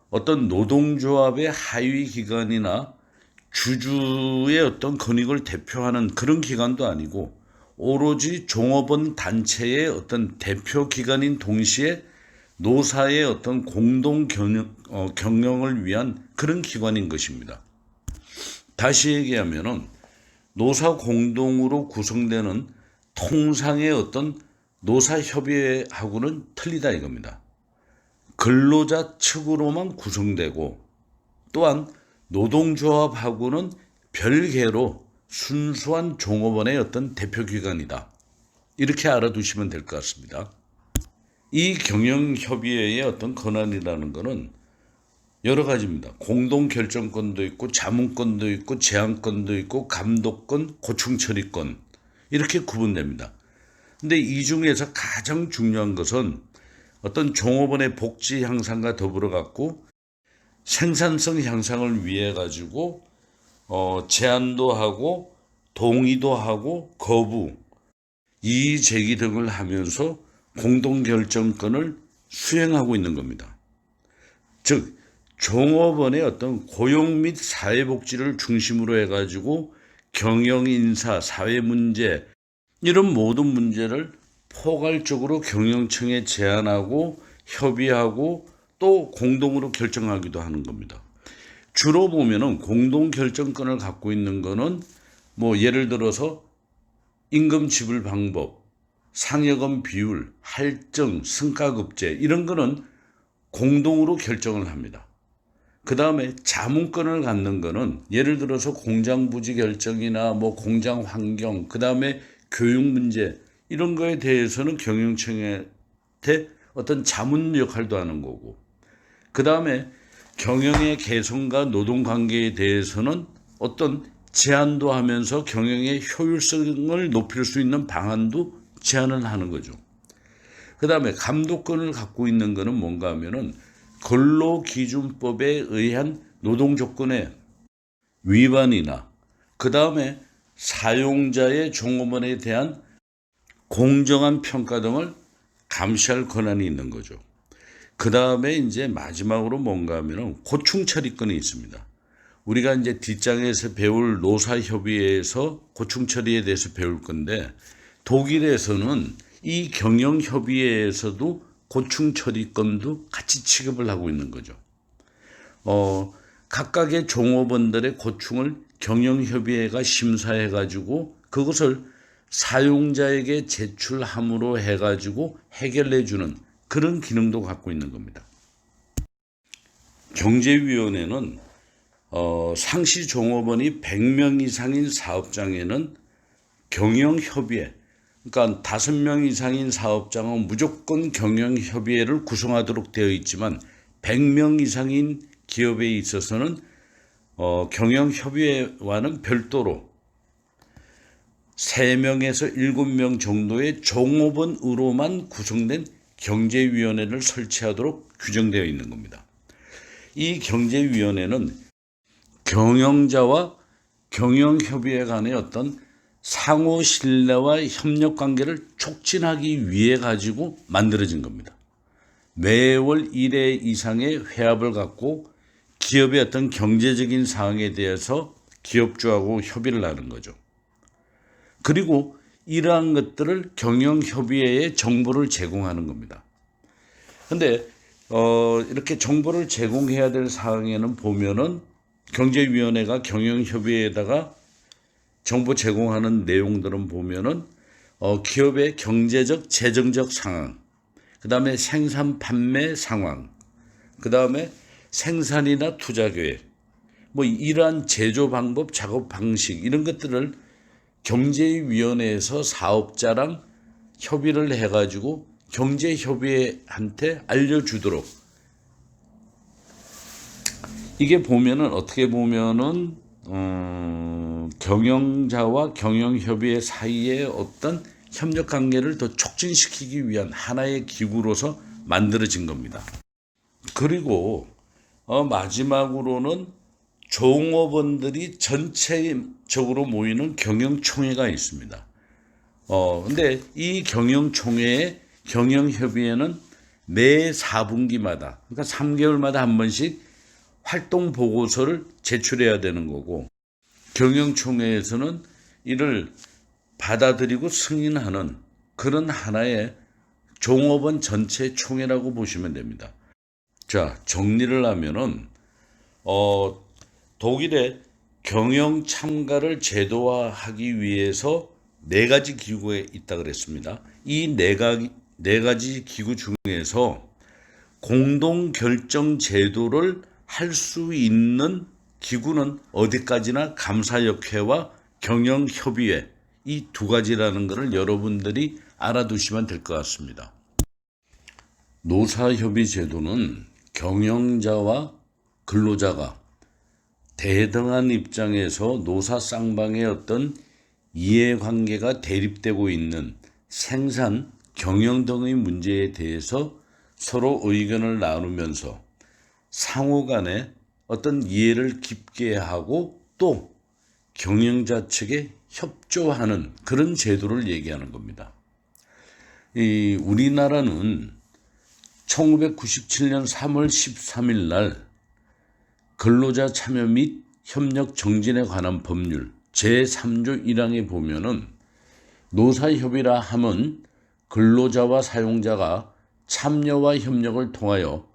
어떤 노동조합의 하위 기관이나 주주의 어떤 권익을 대표하는 그런 기관도 아니고 오로지 종업원 단체의 어떤 대표 기관인 동시에 노사의 어떤 공동 경영을 위한 그런 기관인 것입니다. 다시 얘기하면은 노사 공동으로 구성되는 통상의 어떤 노사협의회하고는 틀리다 이겁니다. 근로자 측으로만 구성되고 또한 노동조합하고는 별개로 순수한 종업원의 어떤 대표기관이다. 이렇게 알아두시면 될 것 같습니다. 이 경영협의회의 어떤 권한이라는 것은 여러 가지입니다. 공동결정권도 있고 자문권도 있고 제안권도 있고 감독권, 고충처리권 이렇게 구분됩니다. 근데 이 중에서 가장 중요한 것은 어떤 종업원의 복지 향상과 더불어 갖고 생산성 향상을 위해 가지고 제안도 하고 동의도 하고 거부, 이의 제기 등을 하면서 공동결정권을 수행하고 있는 겁니다. 즉 종업원의 어떤 고용 및 사회복지를 중심으로 해가지고 경영, 인사, 사회 문제 이런 모든 문제를 포괄적으로 경영청에 제안하고 협의하고 또 공동으로 결정하기도 하는 겁니다. 주로 보면은 공동 결정권을 갖고 있는 거는 뭐 예를 들어서 임금 지불 방법, 상여금 비율, 할증, 승가급제 이런 거는 공동으로 결정을 합니다. 그 다음에 자문권을 갖는 거는 예를 들어서 공장 부지 결정이나 뭐 공장 환경, 그 다음에 교육 문제 이런 거에 대해서는 경영청한테 어떤 자문 역할도 하는 거고, 그 다음에 경영의 개선과 노동관계에 대해서는 어떤 제안도 하면서 경영의 효율성을 높일 수 있는 방안도 제안을 하는 거죠. 그 다음에 감독권을 갖고 있는 거는 뭔가 하면은 근로기준법에 의한 노동조건의 위반이나 그 다음에 사용자의 종업원에 대한 공정한 평가 등을 감시할 권한이 있는 거죠. 그 다음에 이제 마지막으로 뭔가 하면은 고충처리권이 있습니다. 우리가 이제 뒷장에서 배울 노사협의회에서 고충처리에 대해서 배울 건데 독일에서는 이 경영협의회에서도 고충처리권도 같이 취급을 하고 있는 거죠. 각각의 종업원들의 고충을 경영협의회가 심사해가지고 그것을 사용자에게 제출함으로 해가지고 해결해주는 그런 기능도 갖고 있는 겁니다. 경제위원회는 상시 종업원이 100명 이상인 사업장에는 경영협의회, 그러니까 5명 이상인 사업장은 무조건 경영협의회를 구성하도록 되어 있지만 100명 이상인 기업에 있어서는 경영협의회와는 별도로 3명에서 7명 정도의 종업원으로만 구성된 경제위원회를 설치하도록 규정되어 있는 겁니다. 이 경제위원회는 경영자와 경영협의회 간의 어떤 상호 신뢰와 협력 관계를 촉진하기 위해 가지고 만들어진 겁니다. 매월 1회 이상의 회합을 갖고 기업의 어떤 경제적인 사항에 대해서 기업주하고 협의를 하는 거죠. 그리고 이러한 것들을 경영협의회에 정보를 제공하는 겁니다. 근데 이렇게 정보를 제공해야 될 사항에는 보면은 경제위원회가 경영협의회에다가 정보 제공하는 내용들은 보면은 기업의 경제적, 재정적 상황, 그 다음에 생산 판매 상황, 그 다음에 생산이나 투자 계획, 뭐 이러한 제조 방법, 작업 방식 이런 것들을 경제위원회에서 사업자랑 협의를 해가지고 경제협의회한테 알려주도록, 이게 보면은 어떻게 보면은 경영자와 경영협의회 사이의 어떤 협력 관계를 더 촉진시키기 위한 하나의 기구로서 만들어진 겁니다. 그리고 마지막으로는 종업원들이 전체적으로 모이는 경영총회가 있습니다. 근데 이 경영총회의 경영협의회는 매 4분기마다, 그러니까 3개월마다 한 번씩 활동 보고서를 제출해야 되는 거고, 경영총회에서는 이를 받아들이고 승인하는 그런 하나의 종업원 전체 총회라고 보시면 됩니다. 자, 정리를 하면은 독일의 경영 참가를 제도화하기 위해서 4가지 기구가 있다 그랬습니다. 이 네 가지 기구 중에서 공동 결정 제도를 할 수 있는 기구는 어디까지나 감사역회와 경영협의회, 이 2가지라는 것을 여러분들이 알아두시면 될 것 같습니다. 노사협의 제도는 경영자와 근로자가 대등한 입장에서 노사 쌍방의 어떤 이해관계가 대립되고 있는 생산, 경영 등의 문제에 대해서 서로 의견을 나누면서 상호 간에 어떤 이해를 깊게 하고 또 경영자 측에 협조하는 그런 제도를 얘기하는 겁니다. 우리나라는 1997년 3월 13일 날 근로자 참여 및 협력 정진에 관한 법률 제3조 1항에 보면은 노사협의라 함은 근로자와 사용자가 참여와 협력을 통하여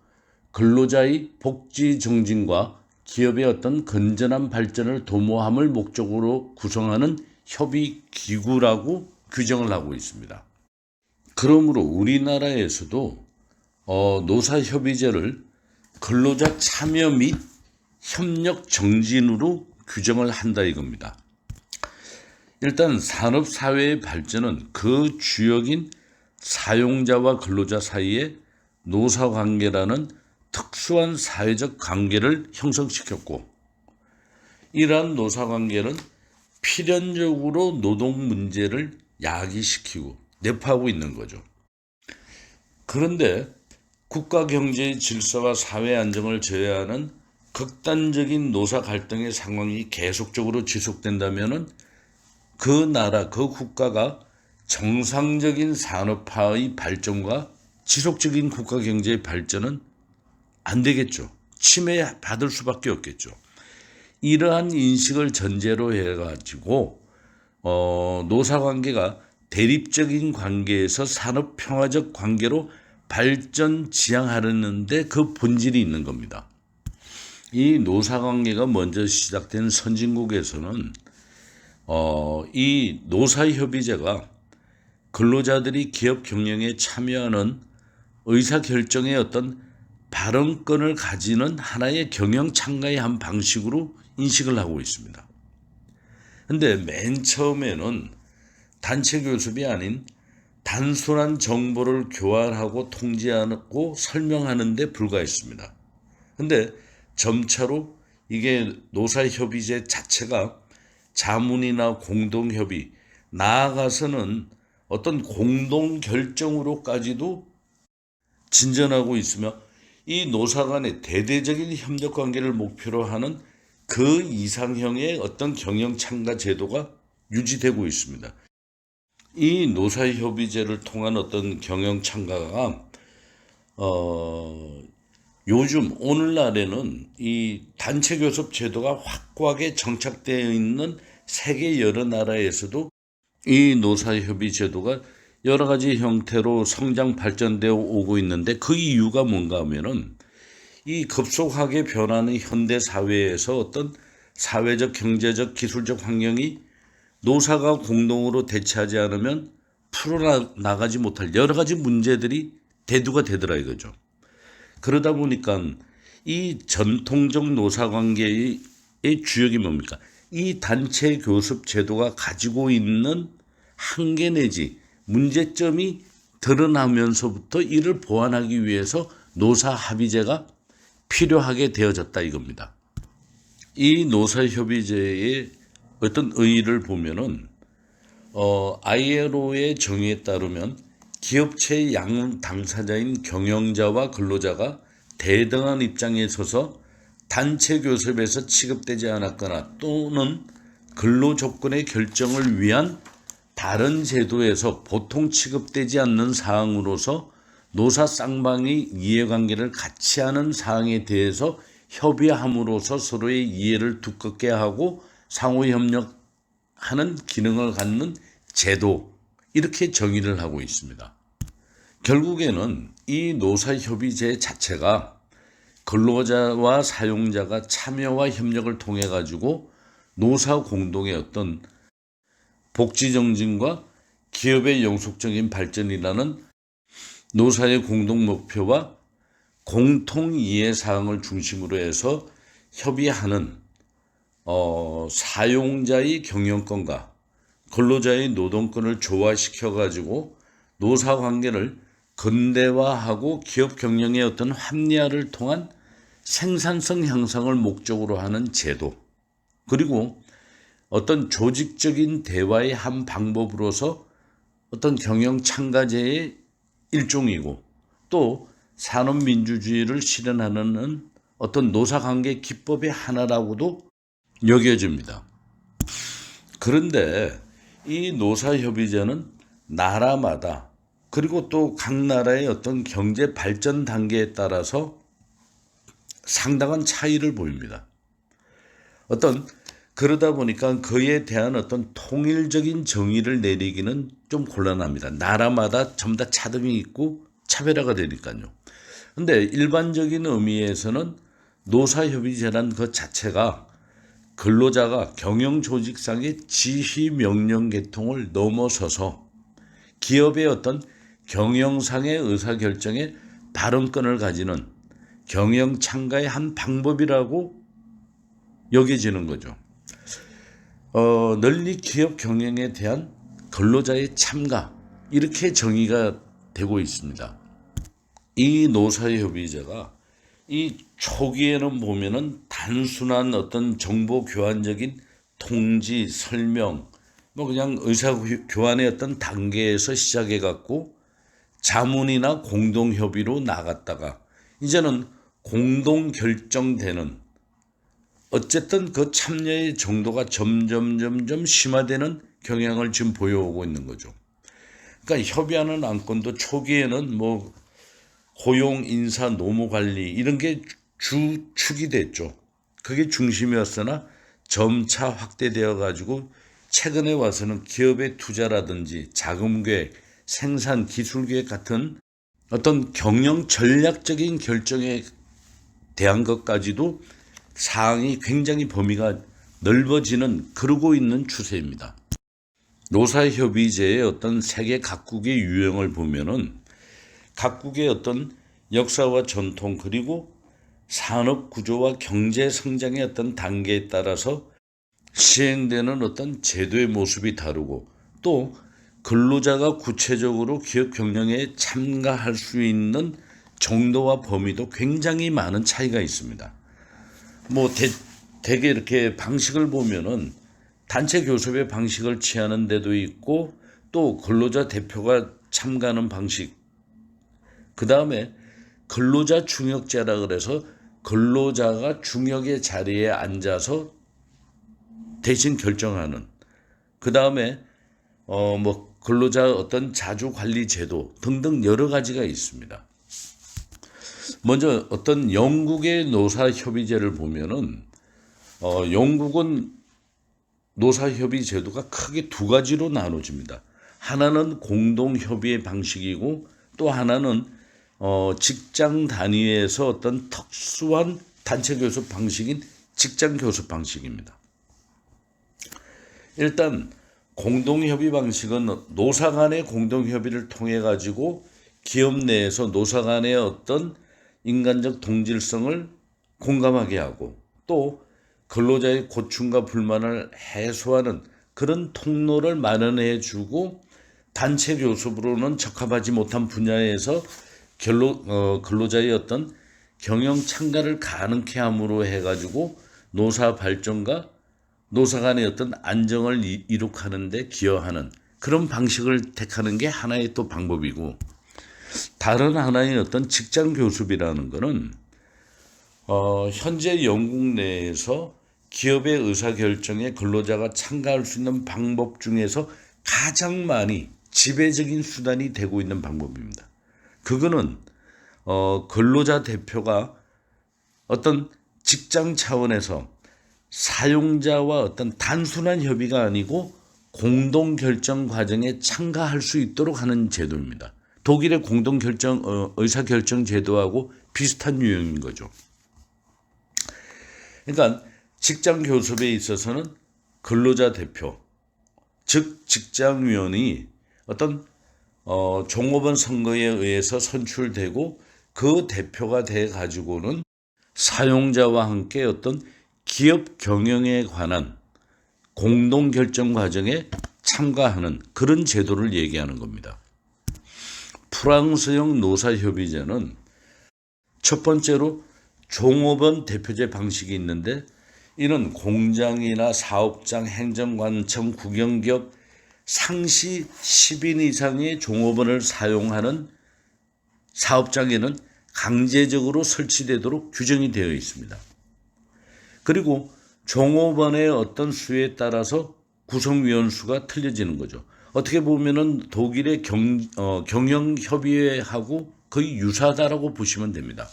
근로자의 복지 정진과 기업의 어떤 건전한 발전을 도모함을 목적으로 구성하는 협의 기구라고 규정을 하고 있습니다. 그러므로 우리나라에서도 노사협의제를 근로자 참여 및 협력 정진으로 규정을 한다 이겁니다. 일단 산업사회의 발전은 그 주역인 사용자와 근로자 사이에 노사관계라는 특수한 사회적 관계를 형성시켰고, 이러한 노사관계는 필연적으로 노동 문제를 야기시키고 내포하고 있는 거죠. 그런데 국가 경제의 질서와 사회 안정을 저해하는 극단적인 노사 갈등의 상황이 계속적으로 지속된다면 그 나라, 그 국가가 정상적인 산업화의 발전과 지속적인 국가 경제의 발전은 안 되겠죠. 침해받을 수밖에 없겠죠. 이러한 인식을 전제로 해가지고 노사관계가 대립적인 관계에서 산업평화적 관계로 발전 지향하려는데 그 본질이 있는 겁니다. 이 노사관계가 먼저 시작된 선진국에서는 이 노사협의제가 근로자들이 기업 경영에 참여하는 의사결정의 어떤 발언권을 가지는 하나의 경영 참가의 한 방식으로 인식을 하고 있습니다. 그런데 맨 처음에는 단체 교섭이 아닌 단순한 정보를 교환하고 통지하고 설명하는 데 불과했습니다. 그런데 점차로 이게 노사협의제 자체가 자문이나 공동협의, 나아가서는 어떤 공동결정으로까지도 진전하고 있으며 이 노사 간의 대대적인 협력관계를 목표로 하는 그 이상형의 어떤 경영 참가 제도가 유지되고 있습니다. 이 노사협의제를 통한 어떤 경영 참가가 요즘 오늘날에는 이 단체 교섭 제도가 확고하게 정착되어 있는 세계 여러 나라에서도 이 노사협의 제도가 여러 가지 형태로 성장 발전되어 오고 있는데 그 이유가 뭔가 하면은 이 급속하게 변하는 현대 사회에서 어떤 사회적, 경제적, 기술적 환경이 노사가 공동으로 대처하지 않으면 풀어나가지 못할 여러 가지 문제들이 대두가 되더라 이거죠. 그러다 보니까 이 전통적 노사관계의 주역이 뭡니까? 이 단체 교섭 제도가 가지고 있는 한계 내지 문제점이 드러나면서부터 이를 보완하기 위해서 노사합의제가 필요하게 되어졌다 이겁니다. 이 노사협의제의 어떤 의의를 보면은 ILO의 정의에 따르면 기업체의 양 당사자인 경영자와 근로자가 대등한 입장에 서서 단체 교섭에서 취급되지 않았거나 또는 근로 조건의 결정을 위한 다른 제도에서 보통 취급되지 않는 사항으로서 노사 쌍방의 이해관계를 같이 하는 사항에 대해서 협의함으로써 서로의 이해를 두껍게 하고 상호협력하는 기능을 갖는 제도, 이렇게 정의를 하고 있습니다. 결국에는 이 노사협의제 자체가 근로자와 사용자가 참여와 협력을 통해 가지고 노사 공동의 어떤 복지 정진과 기업의 영속적인 발전이라는 노사의 공동 목표와 공통 이해 사항을 중심으로 해서 협의하는 사용자의 경영권과 근로자의 노동권을 조화시켜 가지고 노사 관계를 근대화하고 기업 경영의 어떤 합리화를 통한 생산성 향상을 목적으로 하는 제도, 그리고 어떤 조직적인 대화의 한 방법으로서 어떤 경영 참가제의 일종이고 또 산업민주주의를 실현하는 어떤 노사관계 기법의 하나라고도 여겨집니다. 그런데 이 노사협의제는 나라마다 그리고 또 각 나라의 어떤 경제 발전 단계에 따라서 상당한 차이를 보입니다. 그러다 보니까 그에 대한 어떤 통일적인 정의를 내리기는 좀 곤란합니다. 나라마다 전부 다 차등이 있고 차별화가 되니까요. 근데 일반적인 의미에서는 노사협의제란 그 자체가 근로자가 경영조직상의 지휘명령 계통을 넘어서서 기업의 어떤 경영상의 의사결정에 발언권을 가지는 경영 참가의 한 방법이라고 여겨지는 거죠. 널리 기업 경영에 대한 근로자의 참가, 이렇게 정의가 되고 있습니다. 이 노사협의제가 이 초기에는 보면은 단순한 어떤 정보 교환적인 통지, 설명, 그냥 의사 교환의 어떤 단계에서 시작해 갖고 자문이나 공동 협의로 나갔다가 이제는 공동 결정되는, 어쨌든 그 참여의 정도가 점점 심화되는 경향을 지금 보여오고 있는 거죠. 그러니까 협의하는 안건도 초기에는 고용, 인사, 노무 관리 이런 게 주축이 됐죠. 그게 중심이었으나 점차 확대되어 가지고 최근에 와서는 기업의 투자라든지 자금 계획, 생산 기술 계획 같은 어떤 경영 전략적인 결정에 대한 것까지도 사항이 굉장히 범위가 넓어지는, 그러고 있는 추세입니다. 노사협의제의 어떤 세계 각국의 유형을 보면은 각국의 어떤 역사와 전통 그리고 산업 구조와 경제 성장의 어떤 단계에 따라서 시행되는 어떤 제도의 모습이 다르고 또 근로자가 구체적으로 기업 경영에 참가할 수 있는 정도와 범위도 굉장히 많은 차이가 있습니다. 대개 이렇게 방식을 보면은 단체 교섭의 방식을 취하는 데도 있고 또 근로자 대표가 참가하는 방식, 그 다음에 근로자 중역제라 그래서 근로자가 중역의 자리에 앉아서 대신 결정하는, 그 다음에 근로자 어떤 자주 관리 제도 등등 여러 가지가 있습니다. 먼저 어떤 영국의 노사협의제를 보면은 영국은 노사협의 제도가 크게 두 가지로 나눠집니다. 하나는 공동협의의 방식이고 또 하나는 직장 단위에서 어떤 특수한 단체 교섭 방식인 직장 교섭 방식입니다. 일단 공동협의 방식은 노사 간의 공동협의를 통해 가지고 기업 내에서 노사 간의 어떤 인간적 동질성을 공감하게 하고 또 근로자의 고충과 불만을 해소하는 그런 통로를 마련해 주고 단체 교섭으로는 적합하지 못한 분야에서 근로자의 어떤 경영 참가를 가능케 함으로 해가지고 노사 발전과 노사 간의 어떤 안정을 이룩하는 데 기여하는 그런 방식을 택하는 게 하나의 또 방법이고, 다른 하나의 어떤 직장 교섭이라는 것은 현재 영국 내에서 기업의 의사결정에 근로자가 참가할 수 있는 방법 중에서 가장 많이 지배적인 수단이 되고 있는 방법입니다. 그거는 근로자 대표가 어떤 직장 차원에서 사용자와 어떤 단순한 협의가 아니고 공동결정 과정에 참가할 수 있도록 하는 제도입니다. 독일의 의사결정 제도하고 비슷한 유형인 거죠. 그러니까 직장 교섭에 있어서는 근로자 대표, 즉 직장위원이 어떤 종업원 선거에 의해서 선출되고 그 대표가 돼 가지고는 사용자와 함께 어떤 기업 경영에 관한 공동 결정 과정에 참가하는 그런 제도를 얘기하는 겁니다. 프랑스형 노사협의제는 첫 번째로 종업원 대표제 방식이 있는데, 이는 공장이나 사업장, 행정관청, 국영기업 상시 10인 이상의 종업원을 사용하는 사업장에는 강제적으로 설치되도록 규정이 되어 있습니다. 그리고 종업원의 어떤 수에 따라서 구성위원 수가 틀려지는 거죠. 어떻게 보면은 독일의 경영협의회하고 거의 유사하다라고 보시면 됩니다.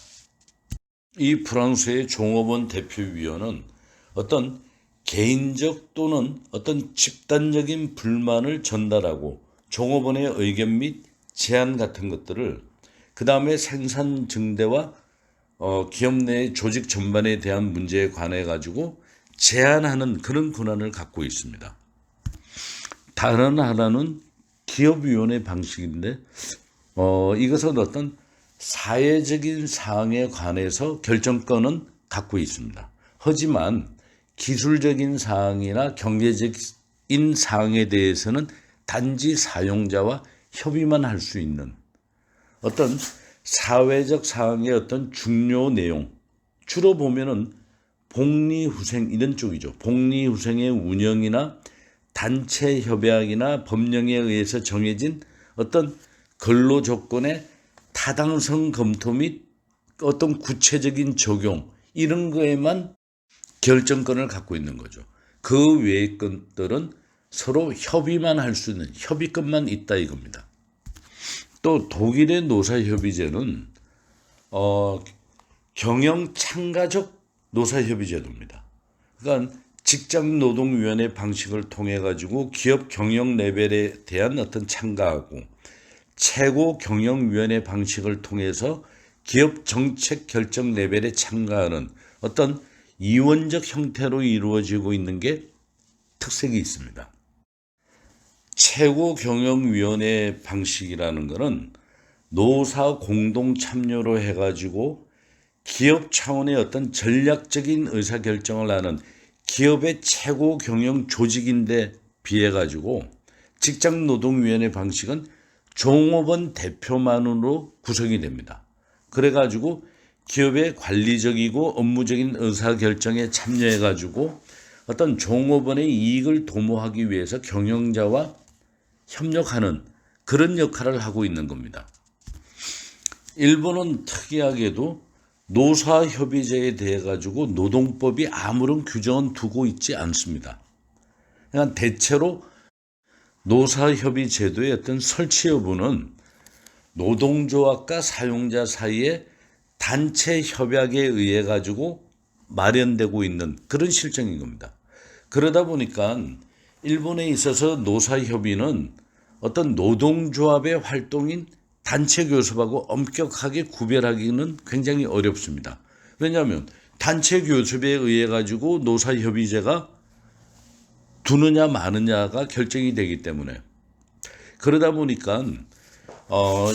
이 프랑스의 종업원 대표위원은 어떤 개인적 또는 어떤 집단적인 불만을 전달하고 종업원의 의견 및 제안 같은 것들을 그 다음에 생산 증대와 기업 내 조직 전반에 대한 문제에 관해 가지고 제안하는 그런 권한을 갖고 있습니다. 다른 하나는 기업위원회 방식인데 이것은 어떤 사회적인 사항에 관해서 결정권은 갖고 있습니다. 하지만 기술적인 사항이나 경제적인 사항에 대해서는 단지 사용자와 협의만 할 수 있는 어떤 사회적 사항의 어떤 중요 내용, 주로 보면은 복리후생 이런 쪽이죠. 복리후생의 운영이나 단체 협약이나 법령에 의해서 정해진 어떤 근로 조건의 타당성 검토 및 어떤 구체적인 적용 이런 거에만 결정권을 갖고 있는 거죠. 그 외의 것들은 서로 협의만 할 수 있는 협의권만 있다 이겁니다. 또 독일의 노사협의제는 경영 참가적 노사협의제도입니다. 그러니까 직장노동위원회 방식을 통해 가지고 기업 경영 레벨에 대한 어떤 참가하고 최고 경영위원회 방식을 통해서 기업 정책 결정 레벨에 참가하는 어떤 이원적 형태로 이루어지고 있는 게 특색이 있습니다. 최고경영위원회 방식이라는 것은 노사 공동 참여로 해가지고 기업 차원의 어떤 전략적인 의사결정을 하는 기업의 최고 경영 조직인데 비해 가지고 직장노동위원회 방식은 종업원 대표만으로 구성이 됩니다. 그래가지고 기업의 관리적이고 업무적인 의사결정에 참여해가지고 어떤 종업원의 이익을 도모하기 위해서 경영자와 협력하는 그런 역할을 하고 있는 겁니다. 일본은 특이하게도 노사협의제에 대해 가지고 노동법이 아무런 규정은 두고 있지 않습니다. 그러니까 대체로 노사협의 제도의 어떤 설치 여부는 노동조합과 사용자 사이에 단체 협약에 의해 가지고 마련되고 있는 그런 실정인 겁니다. 그러다 보니까 일본에 있어서 노사협의는 어떤 노동조합의 활동인 단체 교섭하고 엄격하게 구별하기는 굉장히 어렵습니다. 왜냐하면 단체 교섭에 의해 가지고 노사협의제가 두느냐 마느냐가 결정이 되기 때문에, 그러다 보니까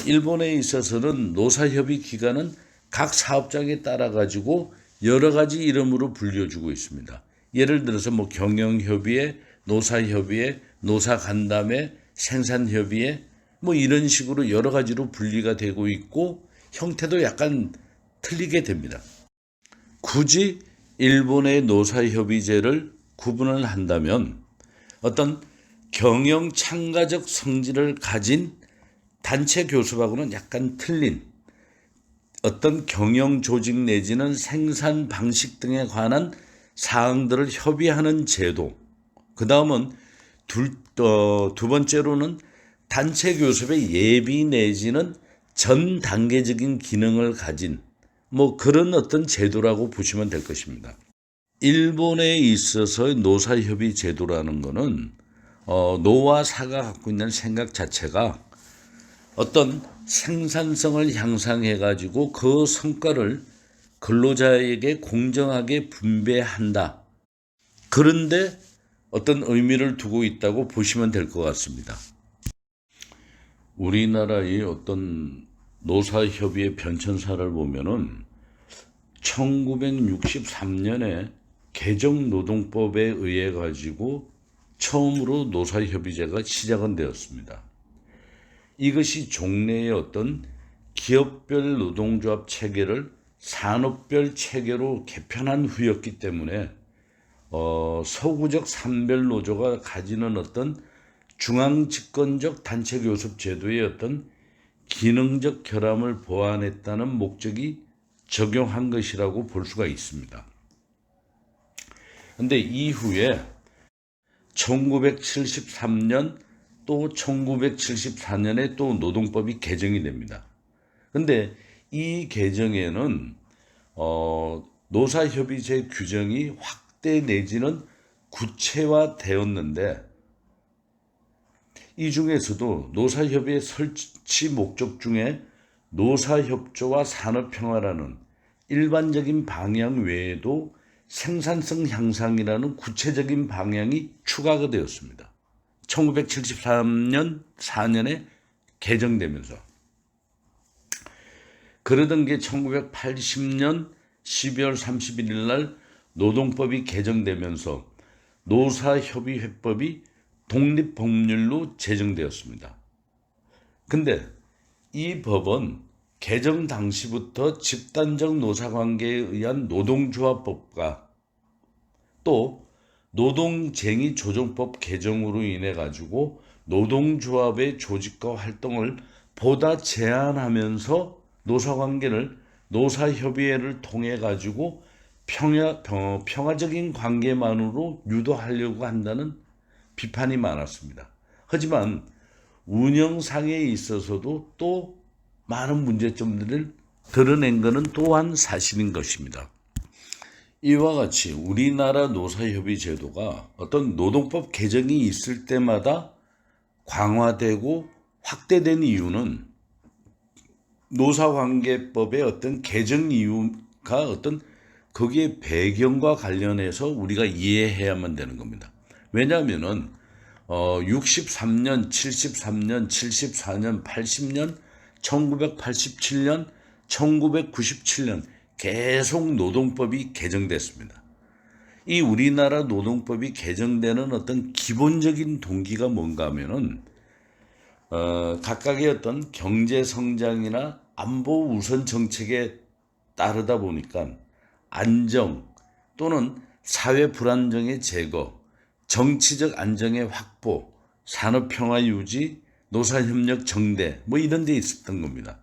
일본에 있어서는 노사협의 기간은 각 사업장에 따라 가지고 여러 가지 이름으로 불려주고 있습니다. 예를 들어서 뭐 경영협의회, 노사협의회, 노사간담회, 생산협의회 뭐 이런 식으로 여러 가지로 분리가 되고 있고 형태도 약간 틀리게 됩니다. 굳이 일본의 노사협의제를 구분을 한다면 어떤 경영 참가적 성질을 가진 단체 교섭하고는 약간 틀린 어떤 경영 조직 내지는 생산 방식 등에 관한 사항들을 협의하는 제도. 그 다음은 두 번째로는 단체 교섭의 예비 내지는 전 단계적인 기능을 가진 그런 어떤 제도라고 보시면 될 것입니다. 일본에 있어서 노사협의 제도라는 것은 노와 사가 갖고 있는 생각 자체가 어떤 생산성을 향상해 가지고 그 성과를 근로자에게 공정하게 분배한다. 그런데 어떤 의미를 두고 있다고 보시면 될 것 같습니다. 우리나라의 어떤 노사협의의 변천사를 보면은 1963년에 개정노동법에 의해 가지고 처음으로 노사협의제가 시작은 되었습니다. 이것이 종래의 어떤 기업별 노동조합 체계를 산업별 체계로 개편한 후였기 때문에 서구적 산별 노조가 가지는 어떤 중앙집권적 단체교섭 제도의 어떤 기능적 결함을 보완했다는 목적이 적용한 것이라고 볼 수가 있습니다. 그런데 이후에 1973년 또 1974년에 또 노동법이 개정이 됩니다. 그런데 이 개정에는 노사협의제 규정이 확대 내지는 구체화되었는데 이 중에서도 노사협의회 설치 목적 중에 노사협조와 산업평화라는 일반적인 방향 외에도 생산성 향상이라는 구체적인 방향이 추가가 되었습니다. 1973년 4년에 개정되면서 그러던 게 1980년 12월 31일 날 노동법이 개정되면서 노사협의회법이 독립법률로 제정되었습니다. 근데 이 법은 개정 당시부터 집단적 노사관계에 의한 노동조합법과 또 노동쟁의 조정법 개정으로 인해 가지고 노동조합의 조직과 활동을 보다 제한하면서 노사관계를 노사협의회를 통해 가지고 평화적인 관계만으로 유도하려고 한다는 비판이 많았습니다. 하지만 운영상에 있어서도 또 많은 문제점들을 드러낸 것은 또한 사실인 것입니다. 이와 같이 우리나라 노사협의 제도가 어떤 노동법 개정이 있을 때마다 강화되고 확대된 이유는 노사관계법의 어떤 개정 이유가 어떤 거기에 배경과 관련해서 우리가 이해해야만 되는 겁니다. 왜냐하면은 63년, 73년, 74년, 80년, 1987년, 1997년 계속 노동법이 개정됐습니다. 이 우리나라 노동법이 개정되는 어떤 기본적인 동기가 뭔가 하면은 각각의 어떤 경제 성장이나 안보 우선 정책에 따르다 보니까 안정 또는 사회 불안정의 제거, 정치적 안정의 확보, 산업 평화 유지, 노사협력 정대 이런 데 있었던 겁니다.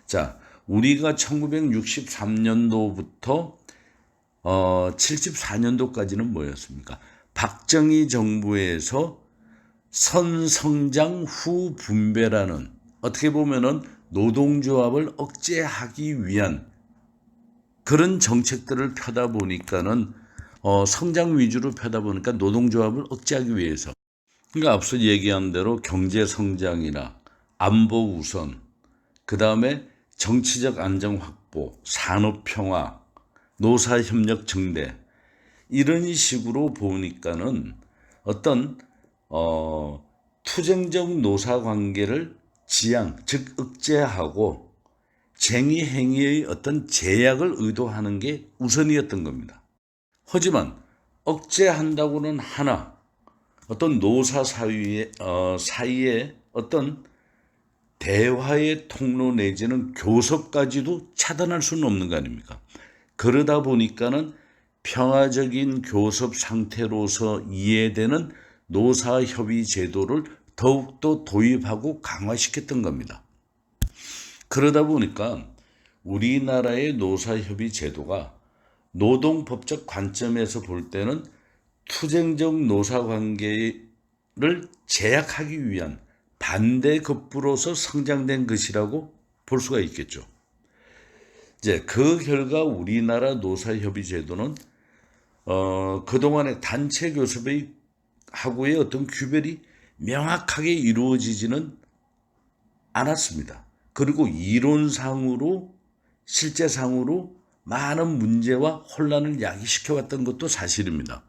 자, 우리가 1963년도부터 74년도까지는 뭐였습니까? 박정희 정부에서 선성장 후 분배라는 어떻게 보면은 노동조합을 억제하기 위한 그런 정책들을 펴다 보니까는 성장 위주로 펴다 보니까 노동조합을 억제하기 위해서 그러니까 앞서 얘기한 대로 경제 성장이나 안보 우선 그 다음에 정치적 안정 확보, 산업 평화, 노사협력 정대 이런 식으로 보니까는 어떤 투쟁적 노사 관계를 지양, 즉 억제하고 쟁의 행위의 어떤 제약을 의도하는 게 우선이었던 겁니다. 하지만 억제한다고는 하나 어떤 노사 사이에 어떤 대화의 통로 내지는 교섭까지도 차단할 수는 없는 거 아닙니까? 그러다 보니까는 평화적인 교섭 상태로서 이해되는 노사협의 제도를 더욱더 도입하고 강화시켰던 겁니다. 그러다 보니까 우리나라의 노사협의 제도가 노동법적 관점에서 볼 때는 투쟁적 노사관계를 제약하기 위한 반대급부로서 성장된 것이라고 볼 수가 있겠죠. 이제 그 결과 우리나라 노사협의 제도는 그동안의 단체 교섭의 하고의 어떤 규별이 명확하게 이루어지지는 않았습니다. 그리고 이론상으로 실제상으로 많은 문제와 혼란을 야기시켜왔던 것도 사실입니다.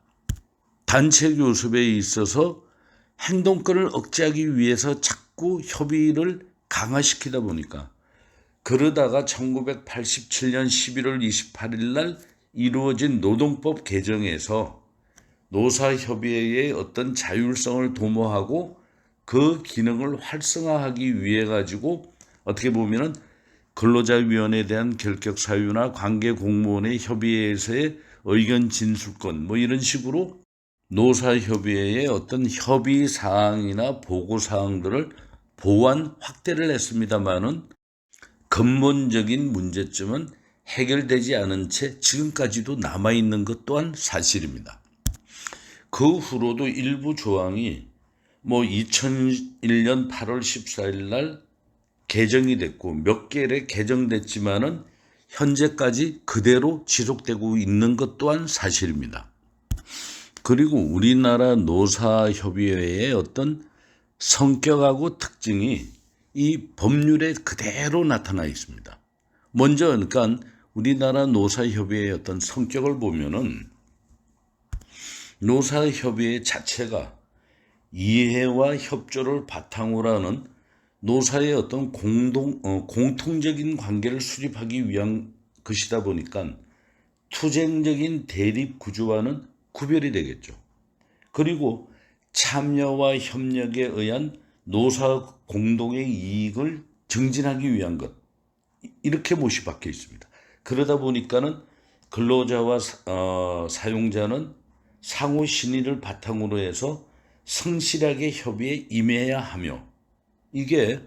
단체 교섭에 있어서 행동권을 억제하기 위해서 자꾸 협의를 강화시키다 보니까 그러다가 1987년 11월 28일 날 이루어진 노동법 개정에서 노사협의회의 어떤 자율성을 도모하고 그 기능을 활성화하기 위해 가지고 어떻게 보면은 근로자위원회에 대한 결격 사유나 관계 공무원의 협의회에서의 의견 진술권 뭐 이런 식으로 노사협의회의 어떤 협의 사항이나 보고 사항들을 보완 확대를 했습니다마는 근본적인 문제점은 해결되지 않은 채 지금까지도 남아있는 것 또한 사실입니다. 그 후로도 일부 조항이 2001년 8월 14일 날 개정이 됐고 몇 개를 개정됐지만은 현재까지 그대로 지속되고 있는 것 또한 사실입니다. 그리고 우리나라 노사협의회의 어떤 성격하고 특징이 이 법률에 그대로 나타나 있습니다. 먼저 그러니까 우리나라 노사협의회의 어떤 성격을 보면은 노사협의회 자체가 이해와 협조를 바탕으로 하는 노사의 어떤 공통적인 관계를 수립하기 위한 것이다 보니까 투쟁적인 대립 구조와는 구별이 되겠죠. 그리고 참여와 협력에 의한 노사 공동의 이익을 증진하기 위한 것, 이렇게 못이 박혀 있습니다. 그러다 보니까는 근로자와 사용자는 상호 신의를 바탕으로 해서 성실하게 협의에 임해야 하며, 이게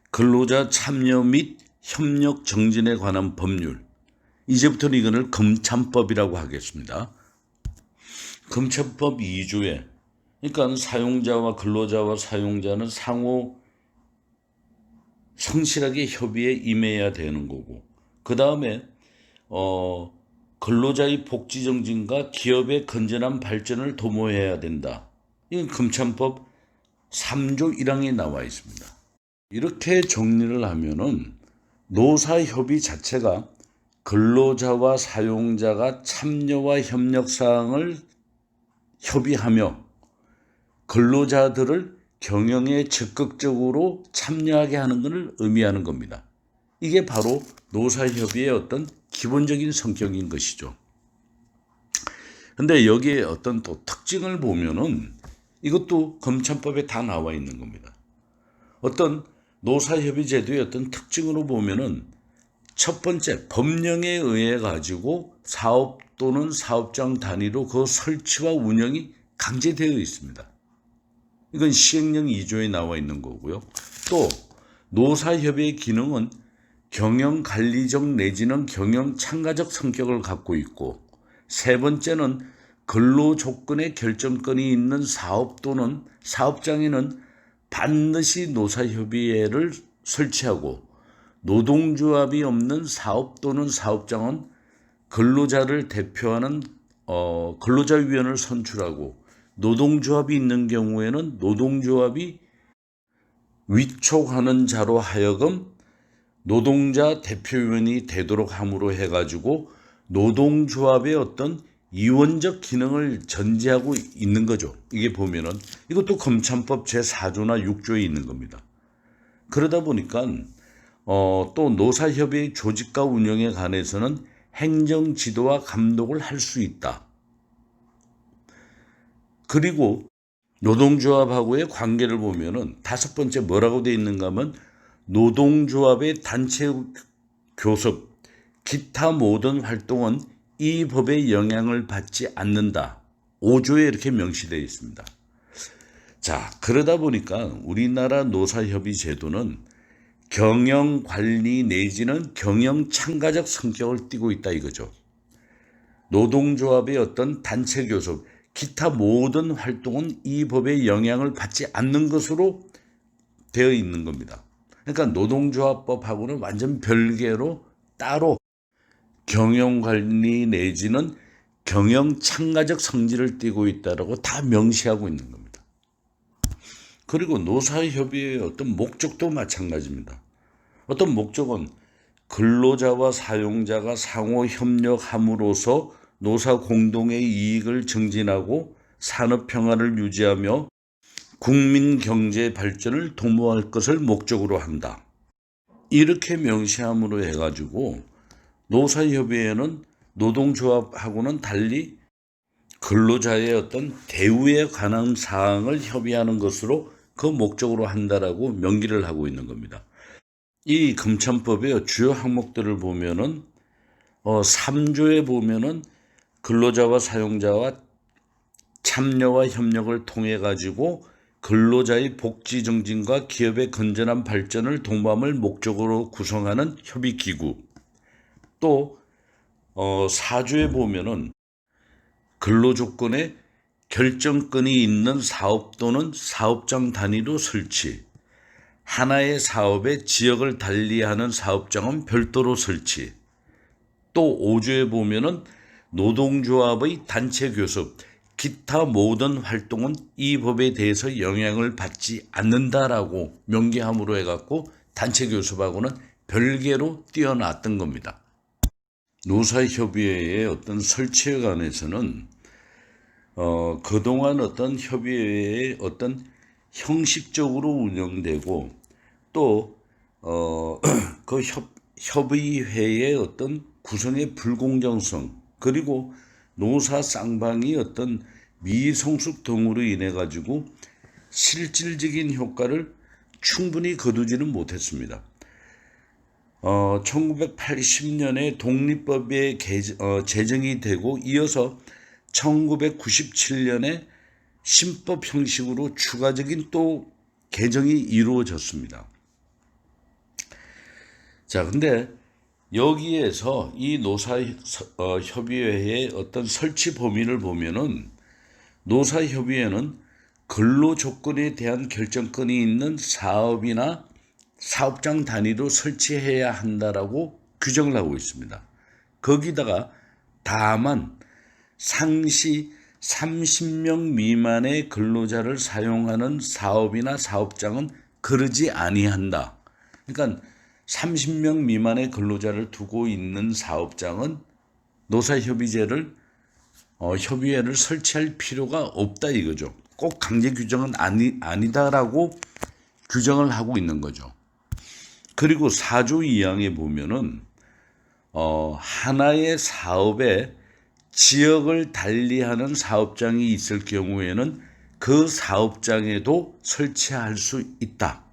근로자 참여 및 협력 정진에 관한 법률, 이제부터는 이거를 금참법이라고 하겠습니다. 금참법 2조에 그러니까 사용자와 근로자와 사용자는 상호 성실하게 협의에 임해야 되는 거고, 그 다음에 근로자의 복지 정진과 기업의 건전한 발전을 도모해야 된다. 이건 금참법 3조 1항에 나와 있습니다. 이렇게 정리를 하면은 노사협의 자체가 근로자와 사용자가 참여와 협력 사항을 협의하며 근로자들을 경영에 적극적으로 참여하게 하는 것을 의미하는 겁니다. 이게 바로 노사협의의 어떤 기본적인 성격인 것이죠. 근데 여기에 어떤 또 특징을 보면은 이것도 금참법에 다 나와 있는 겁니다. 어떤 노사협의 제도의 어떤 특징으로 보면은 첫 번째, 법령에 의해 가지고 사업 또는 사업장 단위로 그 설치와 운영이 강제되어 있습니다. 이건 시행령 2조에 나와 있는 거고요. 또 노사협의의 기능은 경영관리적 내지는 경영참가적 성격을 갖고 있고, 세 번째는 근로조건의 결정권이 있는 사업 또는 사업장에는 반드시 노사협의회를 설치하고, 노동조합이 없는 사업 또는 사업장은 근로자를 대표하는 근로자위원을 선출하고, 노동조합이 있는 경우에는 노동조합이 위촉하는 자로 하여금 노동자 대표위원이 되도록 함으로 해가지고 노동조합의 어떤 이원적 기능을 전제하고 있는 거죠. 이게 보면은 이것도 금참법 제4조나 6조에 있는 겁니다. 그러다 보니까 또 노사협의 조직과 운영에 관해서는 행정지도와 감독을 할 수 있다. 그리고 노동조합하고의 관계를 보면은 다섯 번째 뭐라고 되어 있는가 하면 노동조합의 단체 교섭, 기타 모든 활동은 이 법의 영향을 받지 않는다. 5조에 이렇게 명시되어 있습니다. 자, 그러다 보니까 우리나라 노사협의 제도는 경영 관리 내지는 경영 참가적 성격을 띠고 있다 이거죠. 노동조합의 어떤 단체 교섭, 기타 모든 활동은 이 법의 영향을 받지 않는 것으로 되어 있는 겁니다. 그러니까 노동조합법하고는 완전 별개로 따로 경영관리 내지는 경영 참가적 성질을 띠고 있다라고 다 명시하고 있는 겁니다. 그리고 노사협의회의 어떤 목적도 마찬가지입니다. 어떤 목적은 근로자와 사용자가 상호 협력함으로써 노사 공동의 이익을 증진하고 산업 평화를 유지하며 국민 경제 발전을 도모할 것을 목적으로 한다. 이렇게 명시함으로 해가지고 노사협의회는 노동조합하고는 달리 근로자의 어떤 대우에 관한 사항을 협의하는 것으로 그 목적으로 한다라고 명기를 하고 있는 겁니다. 이 검찰법의 주요 항목들을 보면은 3조에 보면은 근로자와 사용자와 참여와 협력을 통해 가지고 근로자의 복지 증진과 기업의 건전한 발전을 도모함을 목적으로 구성하는 협의기구. 또 4조에 보면은 근로조건에 결정권이 있는 사업 또는 사업장 단위로 설치, 하나의 사업의 지역을 달리하는 사업장은 별도로 설치, 또 5조에 보면은 노동조합의 단체 교섭, 기타 모든 활동은 이 법에 대해서 영향을 받지 않는다라고 명기함으로 해갖고 단체 교섭하고는 별개로 띄어놨던 겁니다. 노사협의회의 어떤 설치에 관해서는 그동안 어떤 협의회의 어떤 형식적으로 운영되고 또 그 협의회의 어떤 구성의 불공정성 그리고 노사 쌍방이 어떤 미성숙 등으로 인해 가지고 실질적인 효과를 충분히 거두지는 못했습니다. 1980년에 독립법이 제정이 되고 이어서 1997년에 신법 형식으로 추가적인 또 개정이 이루어졌습니다. 자, 근데 여기에서 이 노사협의회의 어떤 설치 범위를 보면은 노사협의회는 근로 조건에 대한 결정권이 있는 사업이나 사업장 단위로 설치해야 한다라고 규정을 하고 있습니다. 거기다가 다만 상시 30명 미만의 근로자를 사용하는 사업이나 사업장은 그러지 아니한다. 그러니까 30명 미만의 근로자를 두고 있는 사업장은 노사협의회를 설치할 필요가 없다 이거죠. 꼭 강제 규정은 아니다라고 규정을 하고 있는 거죠. 그리고 4조 2항에 보면은 하나의 사업에 지역을 달리하는 사업장이 있을 경우에는 그 사업장에도 설치할 수 있다.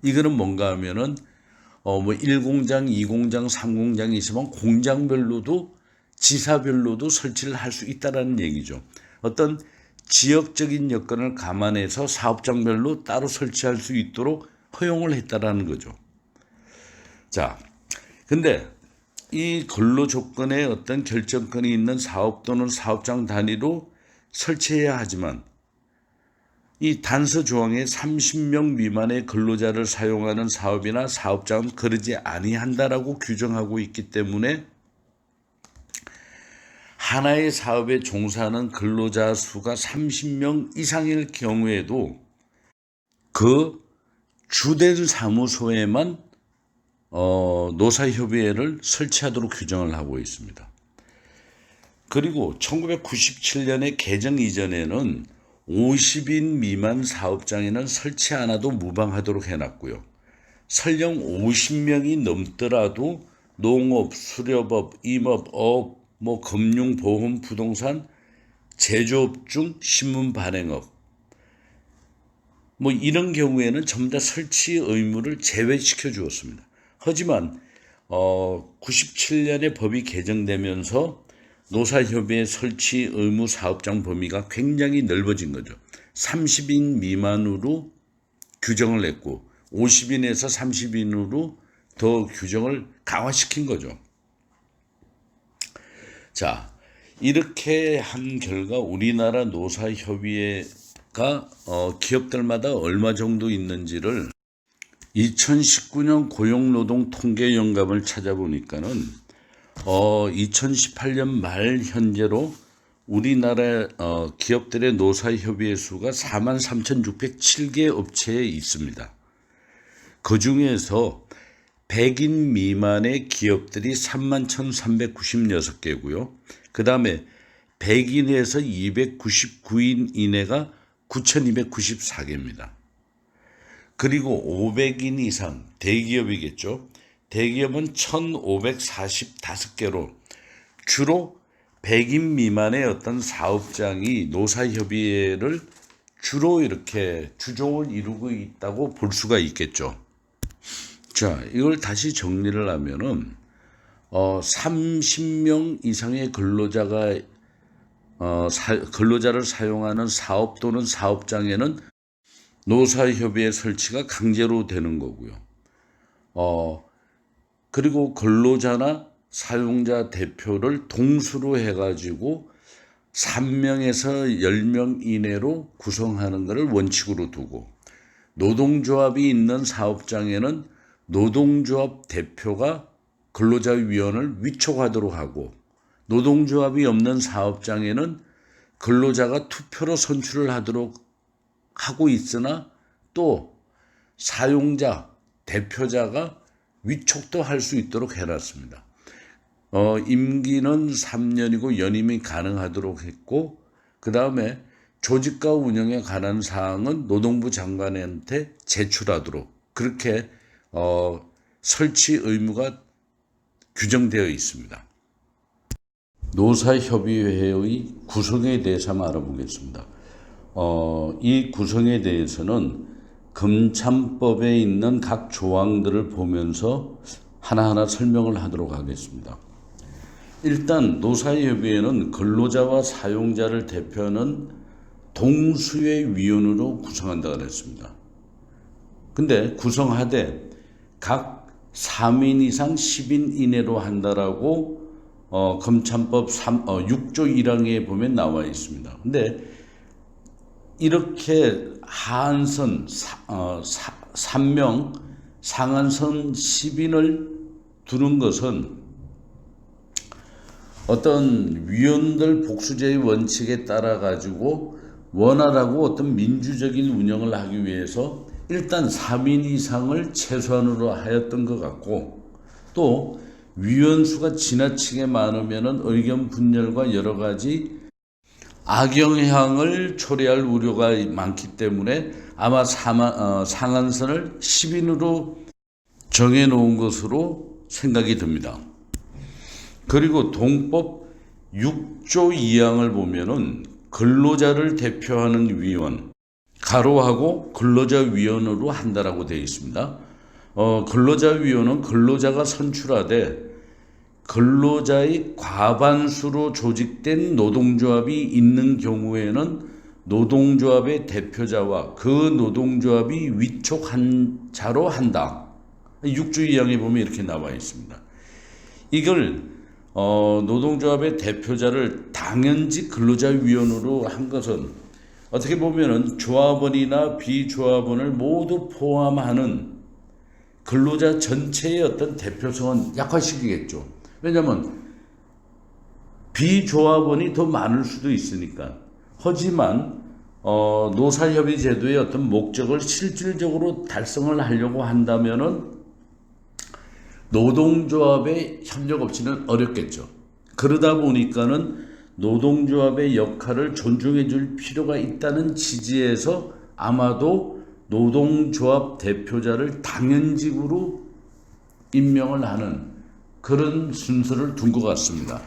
이거는 뭔가 하면은 1공장, 2공장, 3공장이 있으면 공장별로도 지사별로도 설치를 할 수 있다라는 얘기죠. 어떤 지역적인 여건을 감안해서 사업장별로 따로 설치할 수 있도록 허용을 했다라는 거죠. 자, 근데 이 근로 조건에 어떤 결정권이 있는 사업 또는 사업장 단위로 설치해야 하지만 이 단서 조항에 30명 미만의 근로자를 사용하는 사업이나 사업장은 그러지 아니한다라고 규정하고 있기 때문에 하나의 사업에 종사하는 근로자 수가 30명 이상일 경우에도 그 주된 사무소에만 노사협의회를 설치하도록 규정을 하고 있습니다. 그리고 1997년에 개정 이전에는 50인 미만 사업장에는 설치 않아도 무방하도록 해놨고요. 설령 50명이 넘더라도 농업, 수렵업, 임업, 어업, 금융, 보험, 부동산, 제조업 중 신문 발행업 이런 경우에는 전부 다 설치 의무를 제외시켜 주었습니다. 하지만 97년에 법이 개정되면서 노사협의회 설치 의무 사업장 범위가 굉장히 넓어진 거죠. 30인 미만으로 규정을 했고 50인에서 30인으로 더 규정을 강화시킨 거죠. 자, 이렇게 한 결과 우리나라 노사협의회가 기업들마다 얼마 정도 있는지를 2019년 고용노동통계연감을 찾아보니까는 2018년 말 현재로 우리나라 기업들의 노사협의회 수가 43,607개 업체에 있습니다. 그 중에서 100인 미만의 기업들이 31,396개고요. 그 다음에 100인에서 299인 이내가 9,294개입니다. 그리고 500인 이상 대기업이겠죠. 대기업은 1,545개로 주로 100인 미만의 어떤 사업장이 노사협의회를 주로 이렇게 주종을 이루고 있다고 볼 수가 있겠죠. 자, 이걸 다시 정리를 하면은 30명 이상의 근로자를 사용하는 사업 또는 사업장에는 노사협의회 설치가 강제로 되는 거고요. 그리고 근로자나 사용자 대표를 동수로 해가지고 3명에서 10명 이내로 구성하는 것을 원칙으로 두고, 노동조합이 있는 사업장에는 노동조합 대표가 근로자위원을 위촉하도록 하고, 노동조합이 없는 사업장에는 근로자가 투표로 선출을 하도록 하고 있으나 또 사용자 대표자가 위촉도 할 수 있도록 해놨습니다. 임기는 3년이고 연임이 가능하도록 했고, 그 다음에 조직과 운영에 관한 사항은 노동부 장관한테 제출하도록 그렇게 설치 의무가 규정되어 있습니다. 노사협의회의 구성에 대해서 한번 알아보겠습니다. 이 구성에 대해서는 금참법에 있는 각 조항들을 보면서 하나하나 설명을 하도록 하겠습니다. 일단 노사협의회는 근로자와 사용자를 대표하는 동수의 위원으로 구성한다고 그랬습니다. 근데 구성하되 각 3인 이상 10인 이내로 한다라고 금참법 6조 1항에 보면 나와 있습니다. 근데 이렇게 하한선 3명, 상한선 10인을 두는 것은 어떤 위원들 복수제의 원칙에 따라 가지고 원활하고 어떤 민주적인 운영을 하기 위해서 일단 3인 이상을 최소한으로 하였던 것 같고, 또 위원 수가 지나치게 많으면 의견 분열과 여러 가지 악영향을 초래할 우려가 많기 때문에 아마 상한선을 10인으로 정해놓은 것으로 생각이 듭니다. 그리고 동법 6조 2항을 보면은 근로자를 대표하는 위원, 가로하고 근로자위원으로 한다라고 되어 있습니다. 근로자위원은 근로자가 선출하되 근로자의 과반수로 조직된 노동조합이 있는 경우에는 노동조합의 대표자와 그 노동조합이 위촉한 자로 한다. 6조 2항에 보면 이렇게 나와 있습니다. 이걸 노동조합의 대표자를 당연직 근로자위원으로 한 것은 어떻게 보면은 조합원이나 비조합원을 모두 포함하는 근로자 전체의 어떤 대표성은 약화시키겠죠. 왜냐하면 비조합원이 더 많을 수도 있으니까. 하지만 노사협의 제도의 어떤 목적을 실질적으로 달성을 하려고 한다면은 노동조합의 협력 없이는 어렵겠죠. 그러다 보니까는 노동조합의 역할을 존중해 줄 필요가 있다는 지지에서 아마도 노동조합 대표자를 당연직으로 임명을 하는 그런 순서를 둔 것 같습니다.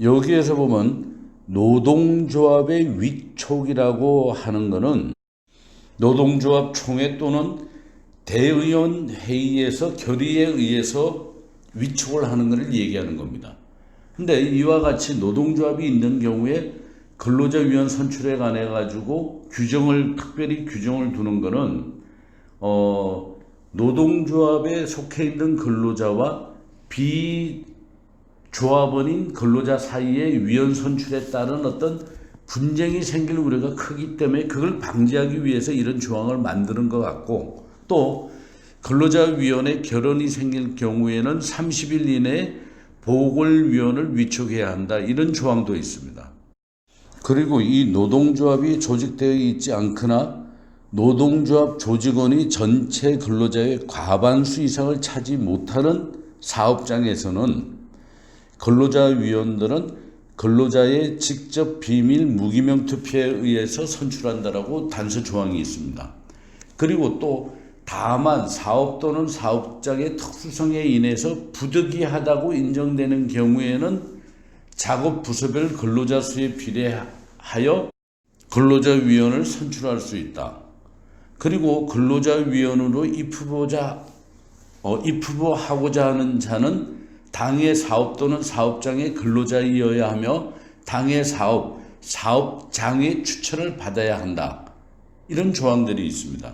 여기에서 보면 노동조합의 위촉이라고 하는 것은 노동조합 총회 또는 대의원 회의에서 결의에 의해서 위촉을 하는 것을 얘기하는 겁니다. 근데 이와 같이 노동조합이 있는 경우에 근로자위원 선출에 관해 가지고 특별히 규정을 두는 것은 노동조합에 속해 있는 근로자와 비조합원인 근로자 사이의 위원 선출에 따른 어떤 분쟁이 생길 우려가 크기 때문에 그걸 방지하기 위해서 이런 조항을 만드는 것 같고, 또 근로자위원회 결혼이 생길 경우에는 30일 이내에 보궐위원을 위촉해야 한다, 이런 조항도 있습니다. 그리고 이 노동조합이 조직되어 있지 않거나 노동조합 조직원이 전체 근로자의 과반수 이상을 차지 못하는 사업장에서는 근로자위원들은 근로자의 직접 비밀 무기명 투표에 의해서 선출한다라고 단서 조항이 있습니다. 그리고 또 다만 사업 또는 사업장의 특수성에 인해서 부득이하다고 인정되는 경우에는 작업 부서별 근로자 수에 비례하여 근로자위원을 선출할 수 있다. 그리고 근로자위원으로 입후보하고자 하는 자는 당의 사업 또는 사업장의 근로자이어야 하며 당의 사업장의 추천을 받아야 한다, 이런 조항들이 있습니다.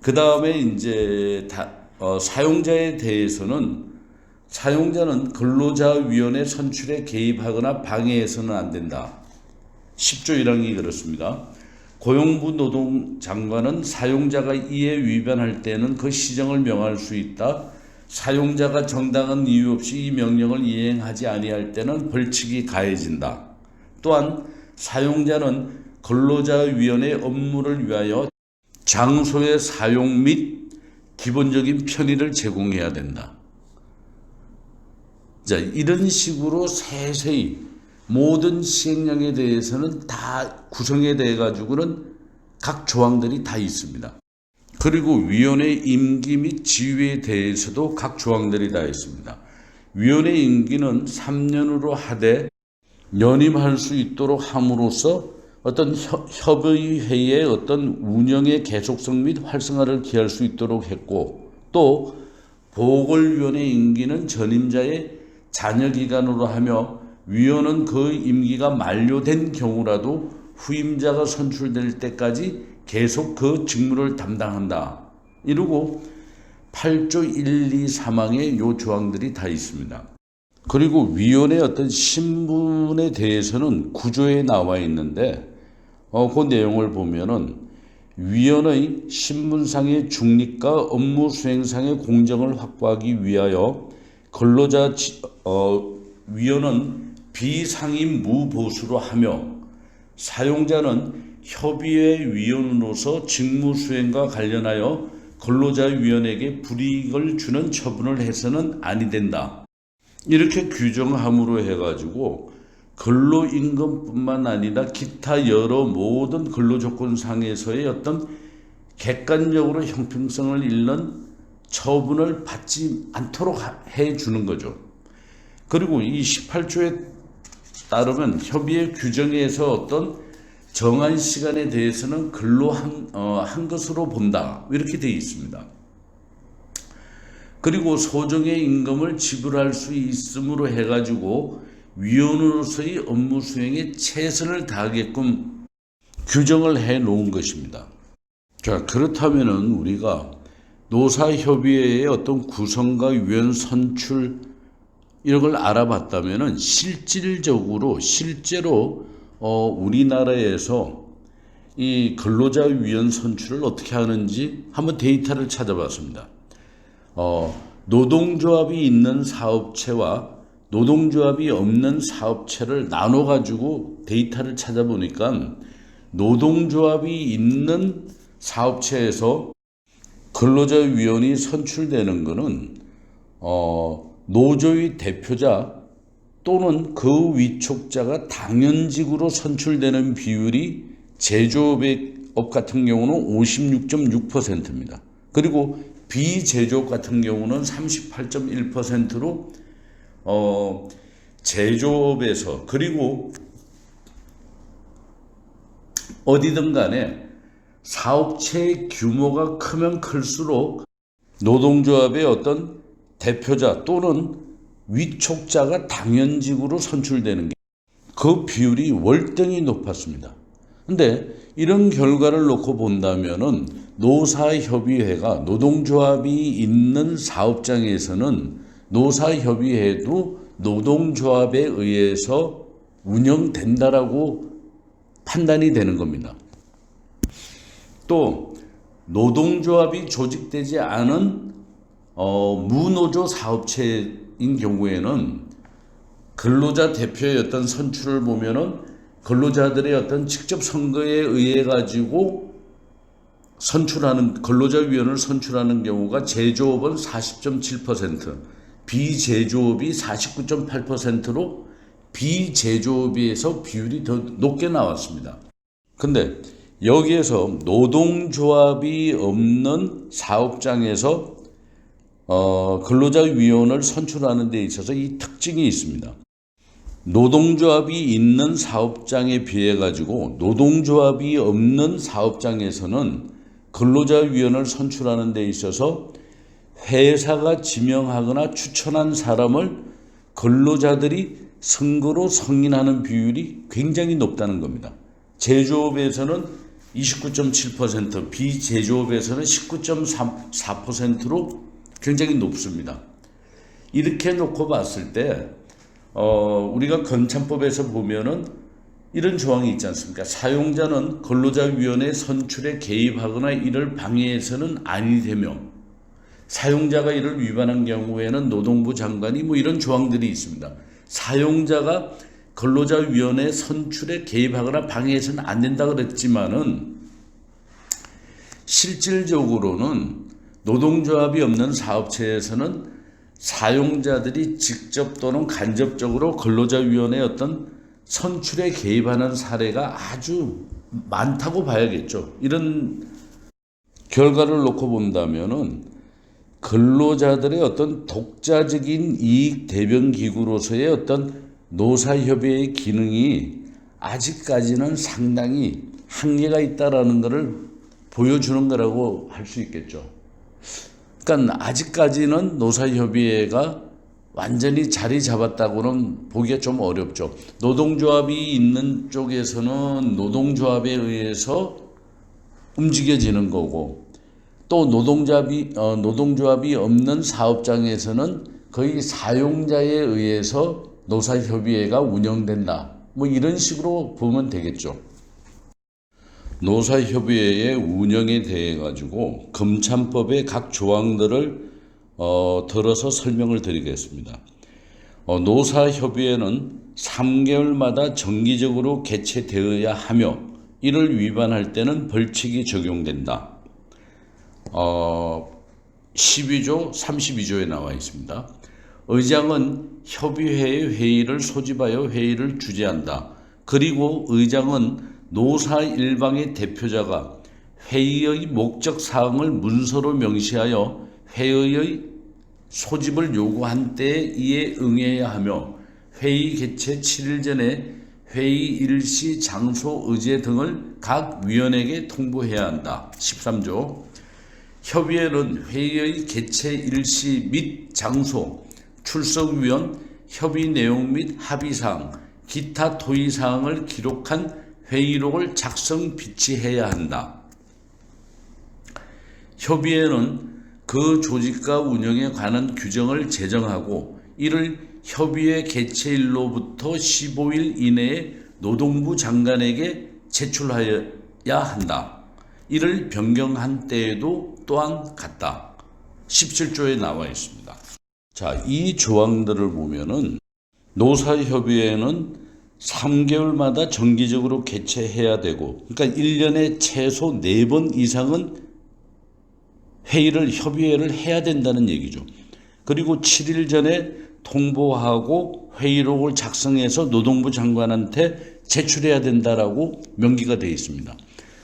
그 다음에 이제 사용자에 대해서는 사용자는 근로자위원회 선출에 개입하거나 방해해서는 안 된다. 10조 1항이 그렇습니다. 고용부 노동장관은 사용자가 이에 위반할 때는 그 시정을 명할 수 있다. 사용자가 정당한 이유 없이 이 명령을 이행하지 아니할 때는 벌칙이 가해진다. 또한 사용자는 근로자위원회 업무를 위하여 장소의 사용 및 기본적인 편의를 제공해야 된다. 자, 이런 식으로 세세히 모든 시행령에 대해서는 다 구성에 대해 가지고는 각 조항들이 다 있습니다. 그리고 위원회 임기 및 지위에 대해서도 각 조항들이 다 있습니다. 위원회 임기는 3년으로 하되 연임할 수 있도록 함으로써 어떤 협의회의 어떤 운영의 계속성 및 활성화를 기할 수 있도록 했고, 또 보궐위원회 임기는 전임자의 잔여 기간으로 하며 위원은 그 임기가 만료된 경우라도 후임자가 선출될 때까지 계속 그 직무를 담당한다. 이러고 8조 1, 2, 3항에 요 조항들이 다 있습니다. 그리고 위원의 어떤 신분에 대해서는 구조에 나와 있는데 그 내용을 보면은 위원의 신분상의 중립과 업무 수행상의 공정을 확보하기 위하여 근로자 위원은 비상임 무보수로 하며 사용자는 협의회 위원으로서 직무 수행과 관련하여 근로자위원에게 불이익을 주는 처분을 해서는 아니 된다. 이렇게 규정함으로 해가지고 근로임금뿐만 아니라 기타 여러 모든 근로조건상에서의 어떤 객관적으로 형평성을 잃는 처분을 받지 않도록 해주는 거죠. 그리고 이 18조에 따르면 협의회 규정에서 어떤 정한 시간에 대해서는 근로한 것으로 본다, 이렇게 되어 있습니다. 그리고 소정의 임금을 지불할 수 있음으로 해가지고 위원으로서의 업무 수행에 최선을 다하게끔 규정을 해 놓은 것입니다. 자, 그렇다면은 우리가 노사협의회의 어떤 구성과 위원 선출 이런 걸 알아봤다면은 실제로 우리나라에서 이 근로자위원 선출을 어떻게 하는지 한번 데이터를 찾아봤습니다. 노동조합이 있는 사업체와 노동조합이 없는 사업체를 나눠가지고 데이터를 찾아보니까 노동조합이 있는 사업체에서 근로자위원이 선출되는 것은 노조의 대표자 또는 그 위촉자가 당연직으로 선출되는 비율이 제조업 같은 경우는 56.6%입니다. 그리고 비제조업 같은 경우는 38.1%로 제조업에서, 그리고 어디든 간에 사업체의 규모가 크면 클수록 노동조합의 어떤 대표자 또는 위촉자가 당연직으로 선출되는 게 그 비율이 월등히 높았습니다. 근데 이런 결과를 놓고 본다면은 노사협의회가 노동조합이 있는 사업장에서는 노사협의회도 노동조합에 의해서 운영된다라고 판단이 되는 겁니다. 또 노동조합이 조직되지 않은 무노조 사업체인 경우에는 근로자 대표의 어떤 선출을 보면은 근로자들의 어떤 직접 선거에 의해 가지고 선출하는 근로자위원을 선출하는 경우가 제조업은 40.7%, 비제조업이 49.8%로 비제조업에서 비율이 더 높게 나왔습니다. 근데 여기에서 노동조합이 없는 사업장에서 근로자위원을 선출하는 데 있어서 이 특징이 있습니다. 노동조합이 있는 사업장에 비해 가지고 노동조합이 없는 사업장에서는 근로자위원을 선출하는 데 있어서 회사가 지명하거나 추천한 사람을 근로자들이 선거로 승인하는 비율이 굉장히 높다는 겁니다. 제조업에서는 29.7%, 비제조업에서는 19.4%로 굉장히 높습니다. 이렇게 놓고 봤을 때 우리가 건참법에서 보면은 이런 조항이 있지 않습니까? 사용자는 근로자위원회 선출에 개입하거나 이를 방해해서는 아니 되며 사용자가 이를 위반한 경우에는 노동부 장관이 이런 조항들이 있습니다. 사용자가 근로자위원회 선출에 개입하거나 방해해서는 안 된다 그랬지만은 실질적으로는 노동조합이 없는 사업체에서는 사용자들이 직접 또는 간접적으로 근로자위원회 어떤 선출에 개입하는 사례가 아주 많다고 봐야겠죠. 이런 결과를 놓고 본다면은 근로자들의 어떤 독자적인 이익 대변 기구로서의 어떤 노사협의회의 기능이 아직까지는 상당히 한계가 있다라는 것을 보여주는 거라고 할 수 있겠죠. 그러니까 아직까지는 노사협의회가 완전히 자리 잡았다고는 보기가 좀 어렵죠. 노동조합이 있는 쪽에서는 노동조합에 의해서 움직여지는 거고 또 노동조합이 없는 사업장에서는 거의 사용자에 의해서 노사협의회가 운영된다. 이런 식으로 보면 되겠죠. 노사협의회의 운영에 대해 가지고 검참법의 각 조항들을 들어서 설명을 드리겠습니다. 노사협의회는 3개월마다 정기적으로 개최되어야 하며 이를 위반할 때는 벌칙이 적용된다. 12조 32조에 나와 있습니다. 의장은 협의회의 회의를 소집하여 회의를 주재한다. 그리고 의장은 노사 일방의 대표자가 회의의 목적 사항을 문서로 명시하여 회의의 소집을 요구한 때에 이에 응해야 하며 회의 개최 7일 전에 회의 일시, 장소, 의제 등을 각 위원에게 통보해야 한다. 13조 협의회는 회의의 개최 일시 및 장소, 출석위원, 협의 내용 및 합의사항, 기타 토의사항을 기록한 회의록을 작성 비치해야 한다. 협의회는 그 조직과 운영에 관한 규정을 제정하고 이를 협의회 개최일로부터 15일 이내에 노동부 장관에게 제출하여야 한다. 이를 변경한 때에도 또한 같다. 17조에 나와 있습니다. 자, 이 조항들을 보면은 노사협의회는 3개월마다 정기적으로 개최해야 되고, 그러니까 1년에 최소 4번 이상은 협의회를 해야 된다는 얘기죠. 그리고 7일 전에 통보하고 회의록을 작성해서 노동부 장관한테 제출해야 된다라고 명기가 되어 있습니다.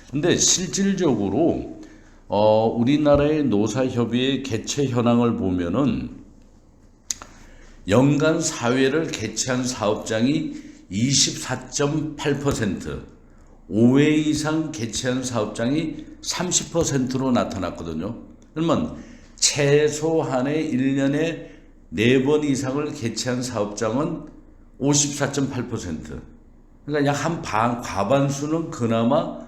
근데 실질적으로 우리나라의 노사협의회 개최 현황을 보면은 연간 사회를 개최한 사업장이 24.8%, 5회 이상 개최한 사업장이 30%로 나타났거든요. 그러면 최소한의 1년에 4번 이상을 개최한 사업장은 54.8%, 그러니까 약 한 과반수는 그나마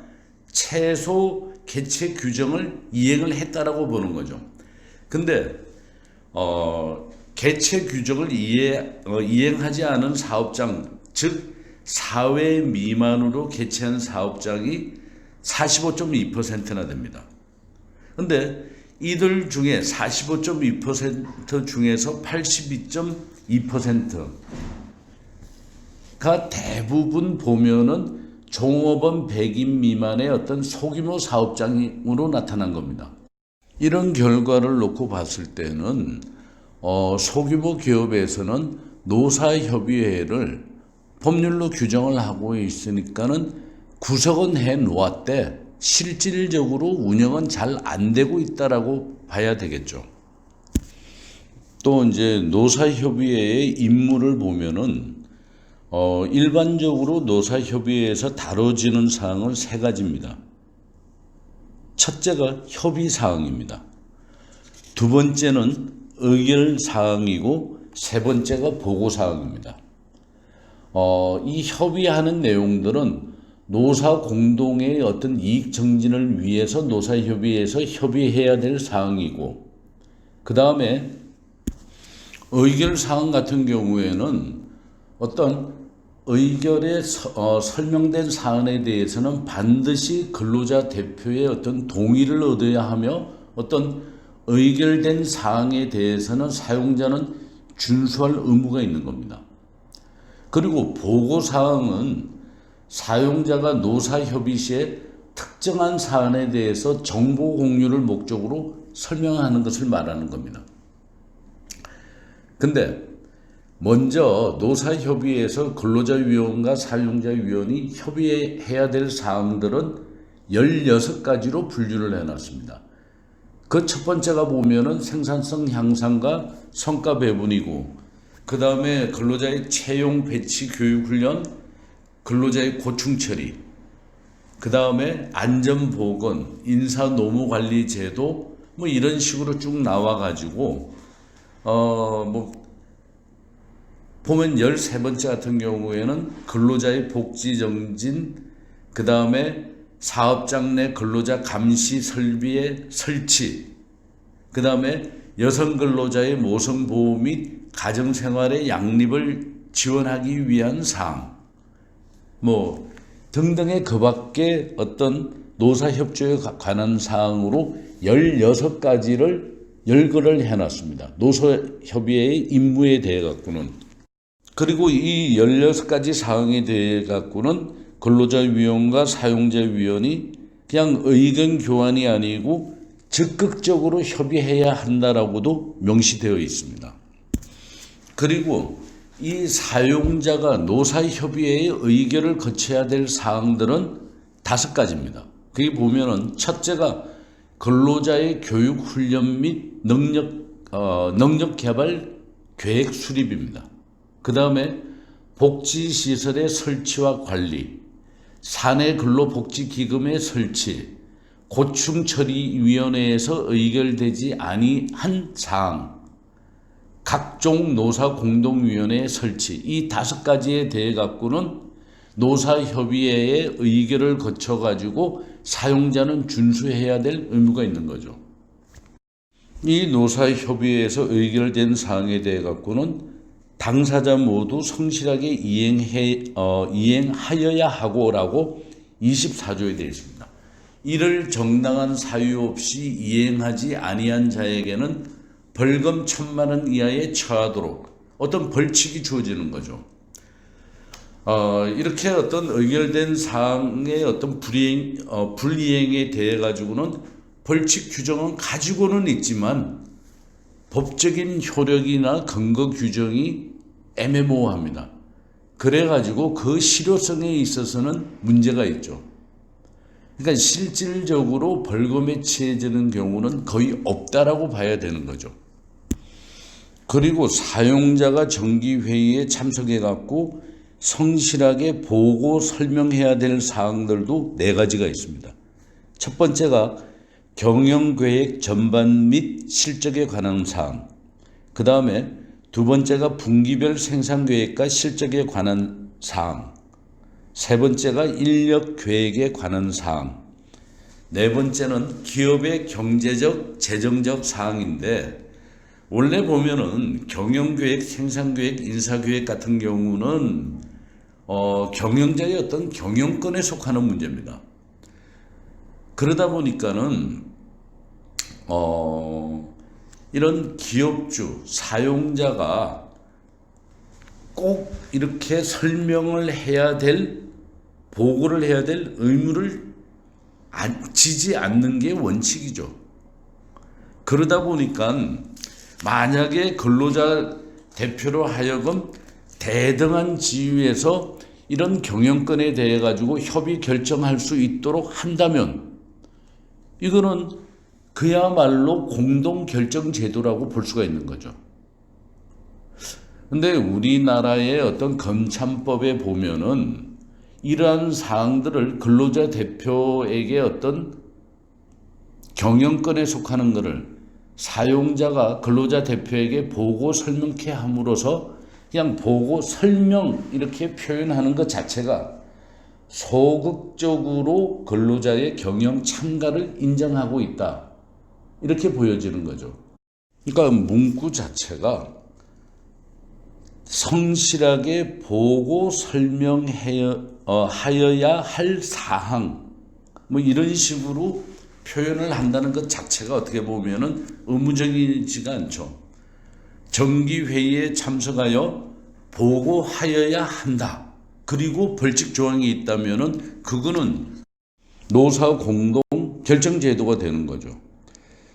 최소 개체 규정을 이행을 했다라고 보는 거죠. 근데 개체 규정을 이행하지 않은 사업장, 즉 사회 미만으로 개체한 사업장이 45.2%나 됩니다. 근데 이들 중에 45.2% 중에서 82.2%가 대부분 보면은 종업원 100인 미만의 어떤 소규모 사업장으로 나타난 겁니다. 이런 결과를 놓고 봤을 때는 소규모 기업에서는 노사협의회를 법률로 규정을 하고 있으니까는 구성은 해 놓았대 실질적으로 운영은 잘 안 되고 있다라고 봐야 되겠죠. 또 이제 노사협의회의 임무를 보면은 일반적으로 노사협의회에서 다뤄지는 사항은 세 가지입니다. 첫째가 협의사항입니다. 두 번째는 의결사항이고 세 번째가 보고사항입니다. 이 협의하는 내용들은 노사 공동의 어떤 이익 증진을 위해서 노사협의회에서 협의해야 될 사항이고, 그 다음에 의결사항 같은 경우에는 어떤 의결에 설명된 사안에 대해서는 반드시 근로자 대표의 어떤 동의를 얻어야 하며, 어떤 의결된 사항에 대해서는 사용자는 준수할 의무가 있는 겁니다. 그리고 보고사항은 사용자가 노사협의 시에 특정한 사안에 대해서 정보 공유를 목적으로 설명하는 것을 말하는 겁니다. 근데 먼저 노사협의회에서 근로자위원과 사용자위원이 협의해야 될 사항들은 16가지로 분류를 해놨습니다. 그 첫 번째가 보면은 생산성 향상과 성과 배분이고, 그 다음에 근로자의 채용, 배치, 교육, 훈련, 근로자의 고충 처리, 그 다음에 안전보건, 인사 노무 관리 제도, 뭐 이런 식으로 쭉 나와가지고, 보면 13번째 같은 경우에는 근로자의 복지 정진, 그 다음에 사업장 내 근로자 감시 설비의 설치, 그 다음에 여성 근로자의 모성 보호 및 가정생활의 양립을 지원하기 위한 사항, 등등의 그 밖에 어떤 노사협조에 관한 사항으로 16가지를 열거를 해놨습니다. 노사협의회의 임무에 대해 갖고는. 그리고 이 16가지 사항에 대해 갖고는 근로자위원과 사용자위원이 그냥 의견 교환이 아니고 적극적으로 협의해야 한다라고도 명시되어 있습니다. 그리고 이 사용자가 노사협의회의 의결을 거쳐야 될 사항들은 5가지입니다. 거기 보면은 첫째가 근로자의 교육 훈련 및 능력 개발 계획 수립입니다. 그 다음에 복지시설의 설치와 관리, 사내 근로복지기금의 설치, 고충처리위원회에서 의결되지 아니한 사항, 각종 노사공동위원회 설치, 이 5가지에 대해 갖고는 노사협의회의 의결을 거쳐가지고 사용자는 준수해야 될 의무가 있는 거죠. 이 노사협의회에서 의결된 사항에 대해 갖고는 당사자 모두 성실하게 이행하여야 하고라고 24조에 되어 있습니다. 이를 정당한 사유 없이 이행하지 아니한 자에게는 벌금 1,000만 원 이하에 처하도록 어떤 벌칙이 주어지는 거죠. 이렇게 어떤 의결된 사항의 어떤 불이행에 대해 가지고는 벌칙 규정은 가지고는 있지만 법적인 효력이나 근거 규정이 애매모호합니다. 그래가지고 그 실효성에 있어서는 문제가 있죠. 그러니까 실질적으로 벌금에 처해지는 경우는 거의 없다라고 봐야 되는 거죠. 그리고 사용자가 정기회의에 참석해갖고 성실하게 보고 설명해야 될 사항들도 4가지가 있습니다. 첫 번째가 경영계획 전반 및 실적에 관한 사항, 그 다음에 두 번째가 분기별 생산계획과 실적에 관한 사항, 세 번째가 인력 계획에 관한 사항. 네 번째는 기업의 경제적, 재정적 사항인데 원래 보면은 경영계획, 생산계획, 인사계획 같은 경우는 경영자의 어떤 경영권에 속하는 문제입니다. 그러다 보니까는 이런 기업주, 사용자가 꼭 이렇게 설명을 해야 될, 보고를 해야 될 의무를 지지 않는 게 원칙이죠. 그러다 보니까 만약에 근로자 대표로 하여금 대등한 지위에서 이런 경영권에 대해 가지고 협의 결정할 수 있도록 한다면 이거는 그야말로 공동 결정 제도라고 볼 수가 있는 거죠. 근데 우리나라의 어떤 검찰법에 보면은 이러한 사항들을 근로자 대표에게 어떤 경영권에 속하는 것을 사용자가 근로자 대표에게 보고 설명케 함으로써 그냥 보고 설명 이렇게 표현하는 것 자체가 소극적으로 근로자의 경영 참가를 인정하고 있다. 이렇게 보여지는 거죠. 그러니까 문구 자체가 성실하게 보고 설명하여야 할 사항 뭐 이런 식으로 표현을 한다는 것 자체가 어떻게 보면은 의무적이지가 않죠. 정기회의에 참석하여 보고하여야 한다. 그리고 벌칙 조항이 있다면은 그거는 노사 공동 결정 제도가 되는 거죠.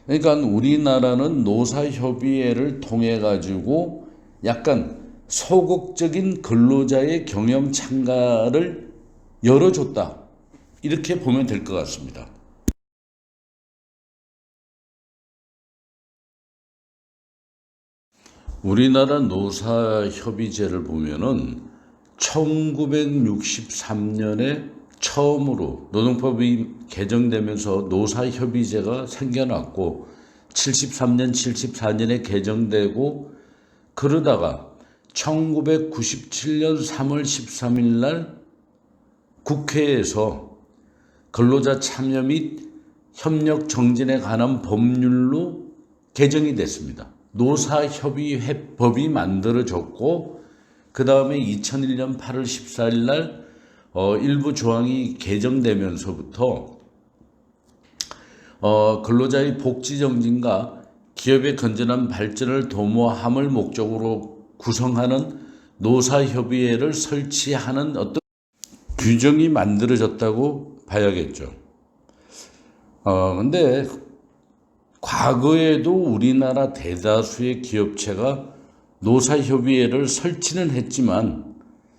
그러니까 우리나라는 노사협의회를 통해 가지고 약간 소극적인 근로자의 경영 참가를 열어줬다. 이렇게 보면 될 것 같습니다. 우리나라 노사협의제를 보면은 1963년에 처음으로 노동법이 개정되면서 노사협의제가 생겨났고 73년, 74년에 개정되고 그러다가 1997년 3월 13일 날 국회에서 근로자 참여 및 협력 정진에 관한 법률로 개정이 됐습니다. 노사협의회법이 만들어졌고 그 다음에 2001년 8월 14일 날 일부 조항이 개정되면서부터 근로자의 복지 정진과 기업의 건전한 발전을 도모함을 목적으로 구성하는 노사협의회를 설치하는 어떤 규정이 만들어졌다고 봐야겠죠. 근데 과거에도 우리나라 대다수의 기업체가 노사협의회를 설치는 했지만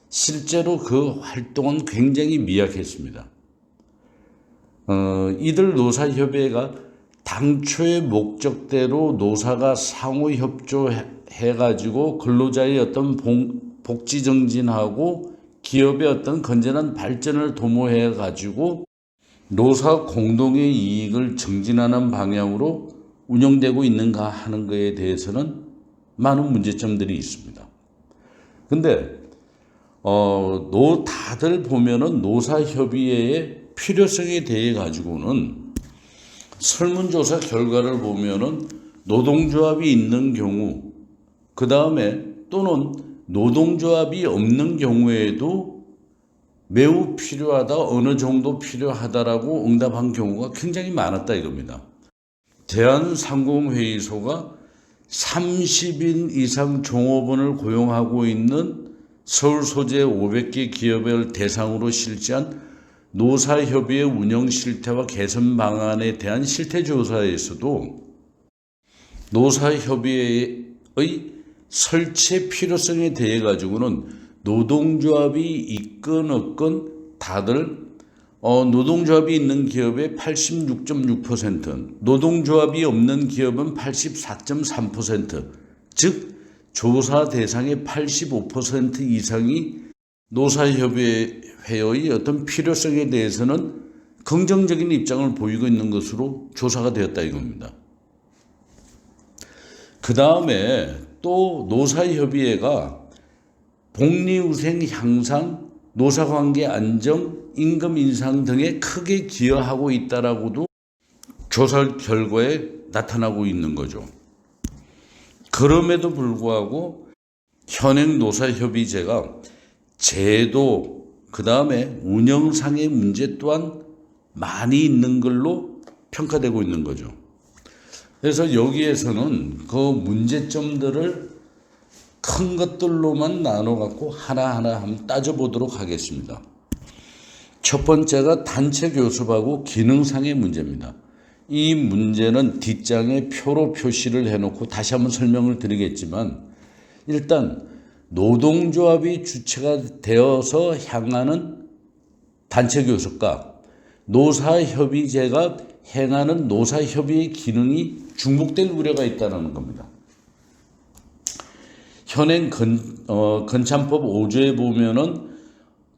실제로 그 활동은 굉장히 미약했습니다. 이들 노사협의회가 당초의 목적대로 노사가 상호협조해가지고 근로자의 어떤 복지 정진하고 기업의 어떤 건전한 발전을 도모해가지고 노사 공동의 이익을 증진하는 방향으로 운영되고 있는가 하는 것에 대해서는 많은 문제점들이 있습니다. 근데 다들 보면은 노사협의회의 필요성에 대해 가지고는 설문조사 결과를 보면은 노동조합이 있는 경우, 그 다음에 또는 노동조합이 없는 경우에도 매우 필요하다, 어느 정도 필요하다라고 응답한 경우가 굉장히 많았다 이겁니다. 대한상공회의소가 30인 이상 종업원을 고용하고 있는 서울 소재 500개 기업을 대상으로 실시한 노사협의회 운영 실태와 개선 방안에 대한 실태조사에서도 노사협의회의 설치의 필요성에 대해 가지고는 노동조합이 있건 없건 다들 노동조합이 있는 기업의 86.6%, 노동조합이 없는 기업은 84.3%, 즉 조사 대상의 85% 이상이 노사협의회의 어떤 필요성에 대해서는 긍정적인 입장을 보이고 있는 것으로 조사가 되었다 이겁니다. 그 다음에 또 노사협의회가 복리후생 향상 노사관계 안정, 임금 인상 등에 크게 기여하고 있다라고도 조사 결과에 나타나고 있는 거죠. 그럼에도 불구하고 현행 노사협의제가 제도, 그 다음에 운영상의 문제 또한 많이 있는 걸로 평가되고 있는 거죠. 그래서 여기에서는 그 문제점들을 큰 것들로만 나눠갖고 하나하나 한번 따져보도록 하겠습니다. 첫 번째가 단체 교섭하고 기능상의 문제입니다. 이 문제는 뒷장에 표로 표시를 해놓고 다시 한번 설명을 드리겠지만, 일단 노동조합이 주체가 되어서 향하는 단체 교섭과 노사협의제가 행하는 노사협의의 기능이 중복될 우려가 있다는 겁니다. 현행 건참법 5조에 보면은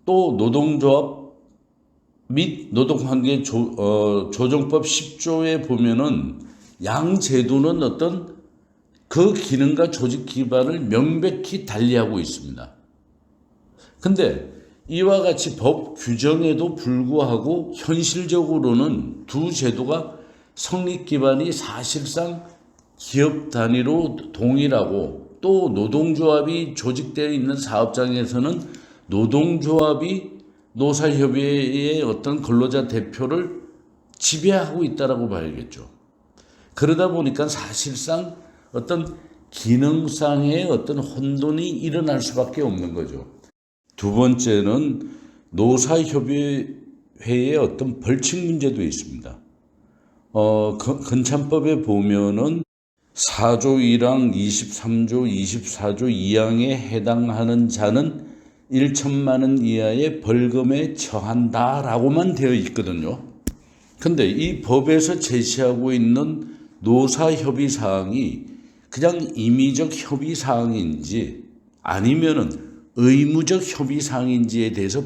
또 노동조합 및 노동관계 조정법 10조에 보면은 양 제도는 어떤 그 기능과 조직 기반을 명백히 달리하고 있습니다. 근데 이와 같이 법 규정에도 불구하고 현실적으로는 두 제도가 성립 기반이 사실상 기업 단위로 동일하고, 또 노동조합이 조직되어 있는 사업장에서는 노동조합이 노사협의회의 어떤 근로자 대표를 지배하고 있다라고 봐야겠죠. 그러다 보니까 사실상 어떤 기능상의 어떤 혼돈이 일어날 수밖에 없는 거죠. 두 번째는 노사협의회의 어떤 벌칙 문제도 있습니다. 건참법에 보면은 4조 1항, 23조, 24조 2항에 해당하는 자는 1천만 원 이하의 벌금에 처한다라고만 되어 있거든요. 근데 이 법에서 제시하고 있는 노사협의 사항이 그냥 임의적 협의 사항인지 아니면은 의무적 협의 사항인지에 대해서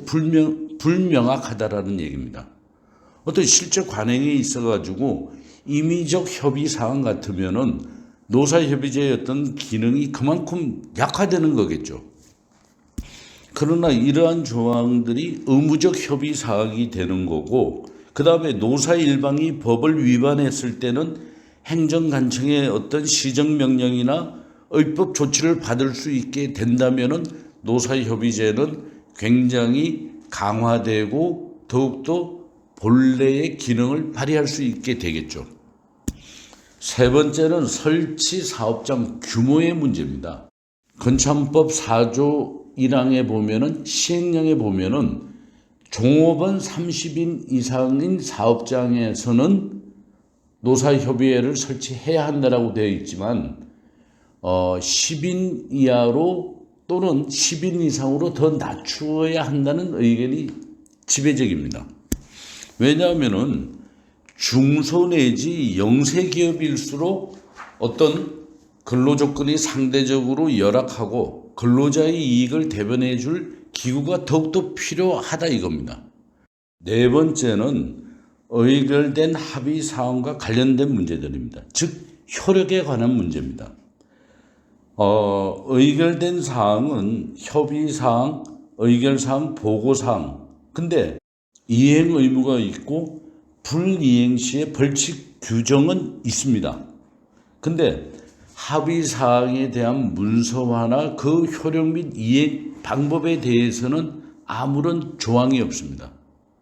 불명확하다라는 얘기입니다. 어떤 실제 관행에 있어가지고 임의적 협의 사항 같으면은 노사협의제의 어떤 기능이 그만큼 약화되는 거겠죠. 그러나 이러한 조항들이 의무적 협의 사항이 되는 거고, 그 다음에 노사 일방이 법을 위반했을 때는 행정관청의 어떤 시정명령이나 의법 조치를 받을 수 있게 된다면은 노사협의제는 굉장히 강화되고 더욱더 본래의 기능을 발휘할 수 있게 되겠죠. 세 번째는 설치 사업장 규모의 문제입니다. 건참법 4조 1항에 보면은 시행령에 보면은 종업원 30인 이상인 사업장에서는 노사협의회를 설치해야 한다라고 되어 있지만 10인 이하로 또는 10인 이상으로 더 낮추어야 한다는 의견이 지배적입니다. 왜냐하면은 중소 내지 영세 기업일수록 어떤 근로조건이 상대적으로 열악하고 근로자의 이익을 대변해 줄 기구가 더욱더 필요하다 이겁니다. 네 번째는 의결된 합의 사항과 관련된 문제들입니다. 즉 효력에 관한 문제입니다. 의결된 사항은 협의사항, 의결사항, 보고사항. 근데 이행 의무가 있고 불이행 시의 벌칙 규정은 있습니다. 근데 합의사항에 대한 문서화나 그 효력 및 이행 방법에 대해서는 아무런 조항이 없습니다.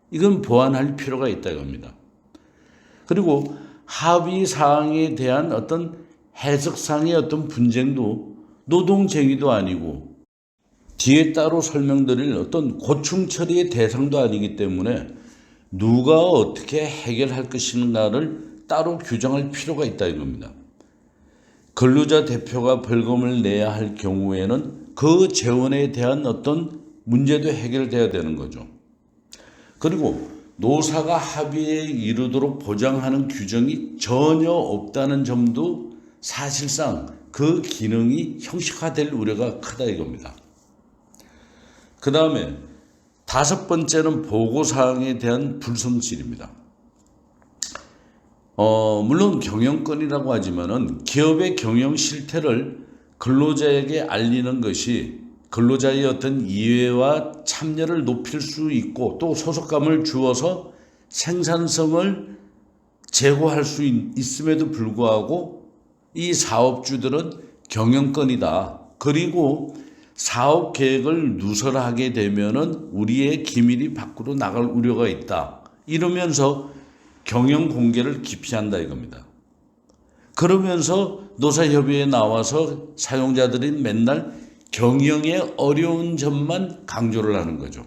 이건 보완할 필요가 있다 이겁니다. 그리고 합의사항에 대한 어떤 해석상의 어떤 분쟁도 노동쟁의도 아니고 뒤에 따로 설명드릴 어떤 고충 처리의 대상도 아니기 때문에 누가 어떻게 해결할 것인가를 따로 규정할 필요가 있다 이겁니다. 근로자 대표가 벌금을 내야 할 경우에는 그 재원에 대한 어떤 문제도 해결돼야 되는 거죠. 그리고 노사가 합의에 이르도록 보장하는 규정이 전혀 없다는 점도 사실상 그 기능이 형식화될 우려가 크다 이겁니다. 그 다음에 다섯 번째는 보고사항에 대한 불성실입니다. 물론 경영권이라고 하지만은 기업의 경영 실태를 근로자에게 알리는 것이 근로자의 어떤 이해와 참여를 높일 수 있고 또 소속감을 주어서 생산성을 제고할 수 있음에도 불구하고 이 사업주들은 경영권이다. 그리고 사업 계획을 누설하게 되면은 우리의 기밀이 밖으로 나갈 우려가 있다. 이러면서 경영 공개를 기피한다 이겁니다. 그러면서 노사협의회에 나와서 사용자들이 맨날 경영의 어려운 점만 강조를 하는 거죠.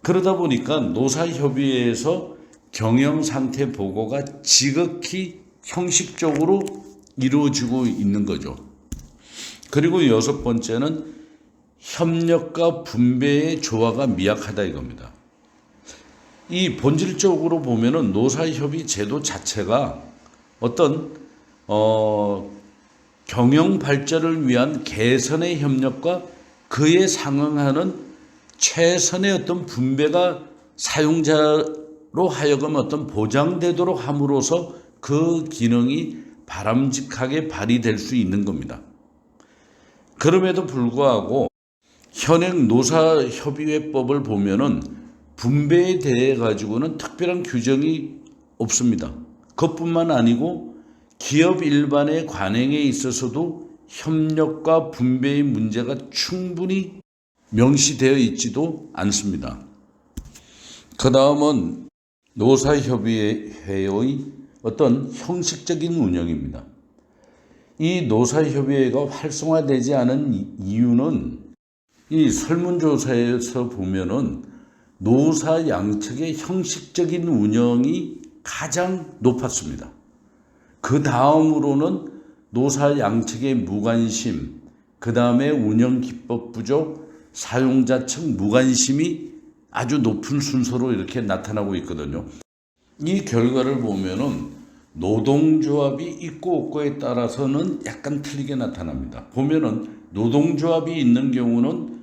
그러다 보니까 노사협의회에서 경영 상태 보고가 지극히 형식적으로 이루어지고 있는 거죠. 그리고 6번째는 협력과 분배의 조화가 미약하다 이겁니다. 이 본질적으로 보면은 노사협의 제도 자체가 어떤 경영 발전을 위한 개선의 협력과 그에 상응하는 최선의 어떤 분배가 사용자로 하여금 어떤 보장되도록 함으로써 그 기능이 바람직하게 발휘될 수 있는 겁니다. 그럼에도 불구하고 현행 노사협의회법을 보면은 분배에 대해 가지고는 특별한 규정이 없습니다. 그것뿐만 아니고 기업 일반의 관행에 있어서도 협력과 분배의 문제가 충분히 명시되어 있지도 않습니다. 그 다음은 노사협의회의 어떤 형식적인 운영입니다. 이 노사협의회가 활성화되지 않은 이유는 이 설문조사에서 보면은 노사 양측의 형식적인 운영이 가장 높았습니다. 그 다음으로는 노사 양측의 무관심, 그 다음에 운영 기법 부족, 사용자 측 무관심이 아주 높은 순서로 이렇게 나타나고 있거든요. 이 결과를 보면은 노동조합이 있고 없고에 따라서는 약간 틀리게 나타납니다. 보면은 노동조합이 있는 경우는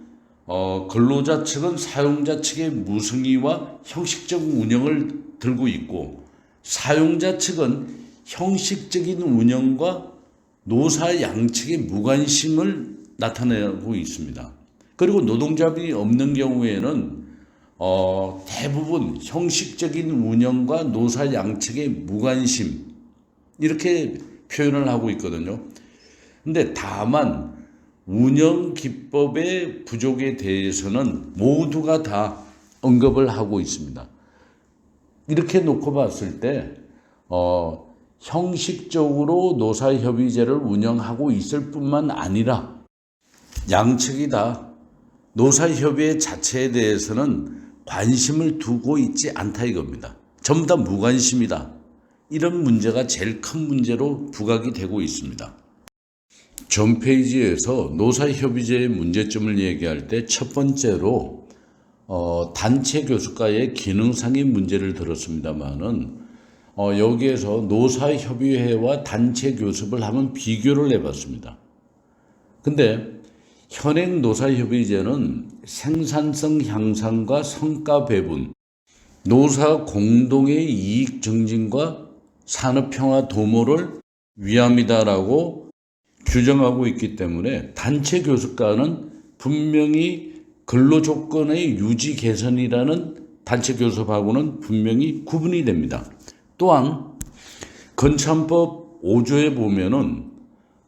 근로자 측은 사용자 측의 무승의와 형식적 운영을 들고 있고 사용자 측은 형식적인 운영과 노사 양측의 무관심을 나타내고 있습니다. 그리고 노동조합이 없는 경우에는 대부분 형식적인 운영과 노사 양측의 무관심 이렇게 표현을 하고 있거든요. 근데 다만 운영 기법의 부족에 대해서는 모두가 다 언급을 하고 있습니다. 이렇게 놓고 봤을 때 형식적으로 노사협의제를 운영하고 있을 뿐만 아니라 양측이 다 노사협의회 자체에 대해서는 관심을 두고 있지 않다 이겁니다. 전부 다 무관심이다. 이런 문제가 제일 큰 문제로 부각이 되고 있습니다. 전 페이지에서 노사협의제의 문제점을 얘기할 때 첫 번째로 단체 교섭과의 기능상의 문제를 들었습니다만은 여기에서 노사협의회와 단체 교섭을 한번 비교를 해봤습니다. 근데 현행 노사협의제는 생산성 향상과 성과 배분, 노사 공동의 이익 증진과 산업평화 도모를 위함이다라고 규정하고 있기 때문에 단체 교섭과는 분명히 근로조건의 유지 개선이라는 단체 교섭하고는 분명히 구분이 됩니다. 또한 건참법 5조에 보면은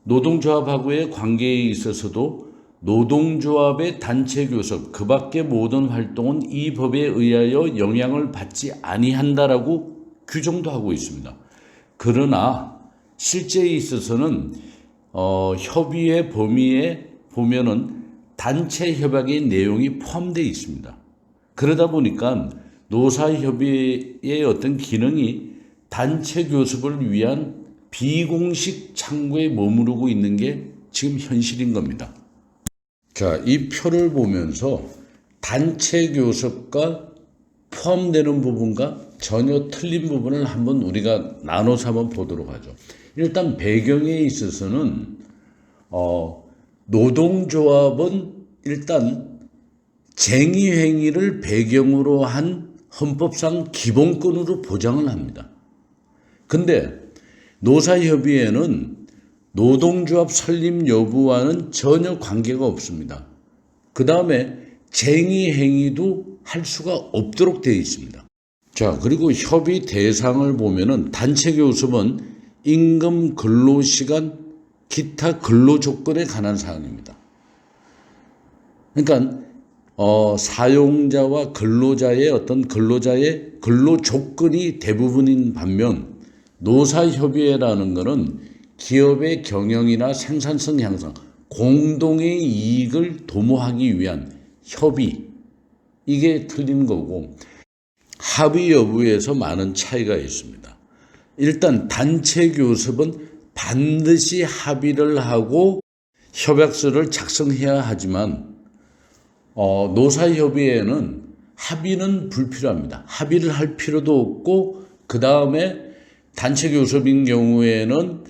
노동조합하고의 관계에 있어서도 노동조합의 단체 교섭 그 밖의 모든 활동은 이 법에 의하여 영향을 받지 아니한다라고 규정도 하고 있습니다. 그러나 실제에 있어서는 협의회 범위에 보면은 단체 협약의 내용이 포함되어 있습니다. 그러다 보니까 노사협의회의 어떤 기능이 단체 교섭을 위한 비공식 창구에 머무르고 있는 게 지금 현실인 겁니다. 자, 이 표를 보면서 단체 교섭과 포함되는 부분과 전혀 틀린 부분을 한번 우리가 나눠서 한번 보도록 하죠. 일단 배경에 있어서는 노동조합은 일단 쟁의행위를 배경으로 한 헌법상 기본권으로 보장을 합니다. 근데 노사협의회는 노동조합 설립 여부와는 전혀 관계가 없습니다. 그 다음에 쟁의 행위도 할 수가 없도록 되어 있습니다. 자, 그리고 협의 대상을 보면은 단체 교섭은 임금, 근로시간, 기타 근로 조건에 관한 사항입니다. 그러니까 사용자와 근로자의 근로 조건이 대부분인 반면 노사협의회라는 것은 기업의 경영이나 생산성 향상, 공동의 이익을 도모하기 위한 협의, 이게 틀린 거고 합의 여부에서 많은 차이가 있습니다. 일단 단체 교섭은 반드시 합의를 하고 협약서를 작성해야 하지만 노사협의회는 합의는 불필요합니다. 합의를 할 필요도 없고 그 다음에 단체 교섭인 경우에는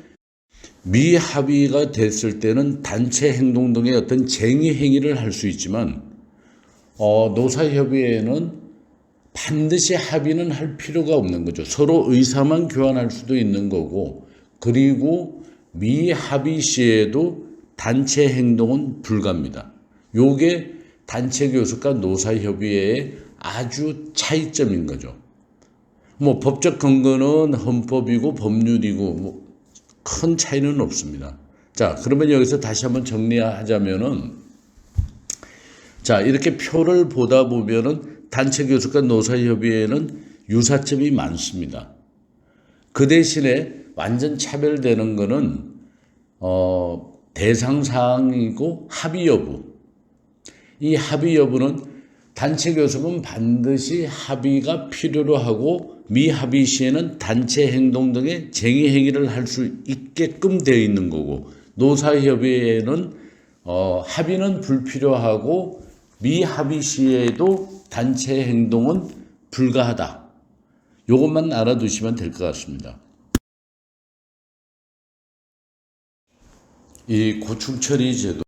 미합의가 됐을 때는 단체 행동 등의 어떤 쟁의 행위를 할 수 있지만 노사협의회는 반드시 합의는 할 필요가 없는 거죠. 서로 의사만 교환할 수도 있는 거고 그리고 미합의 시에도 단체 행동은 불가합니다. 요게 단체 교섭과 노사협의회의 아주 차이점인 거죠. 뭐 법적 근거는 헌법이고 법률이고 큰 차이는 없습니다. 자, 그러면 여기서 다시 한번 정리하자면은 자, 이렇게 표를 보다 보면은 단체 교섭과 노사협의회는 유사점이 많습니다. 그 대신에 완전 차별되는 거는 대상 사항이고 합의 여부. 이 합의 여부는 단체 교섭은 반드시 합의가 필요로 하고 미합의 시에는 단체 행동 등의 쟁의 행위를 할 수 있게끔 되어 있는 거고 노사협의회는 합의는 불필요하고 미합의 시에도 단체 행동은 불가하다. 이것만 알아두시면 될 것 같습니다. 이 고충처리 제도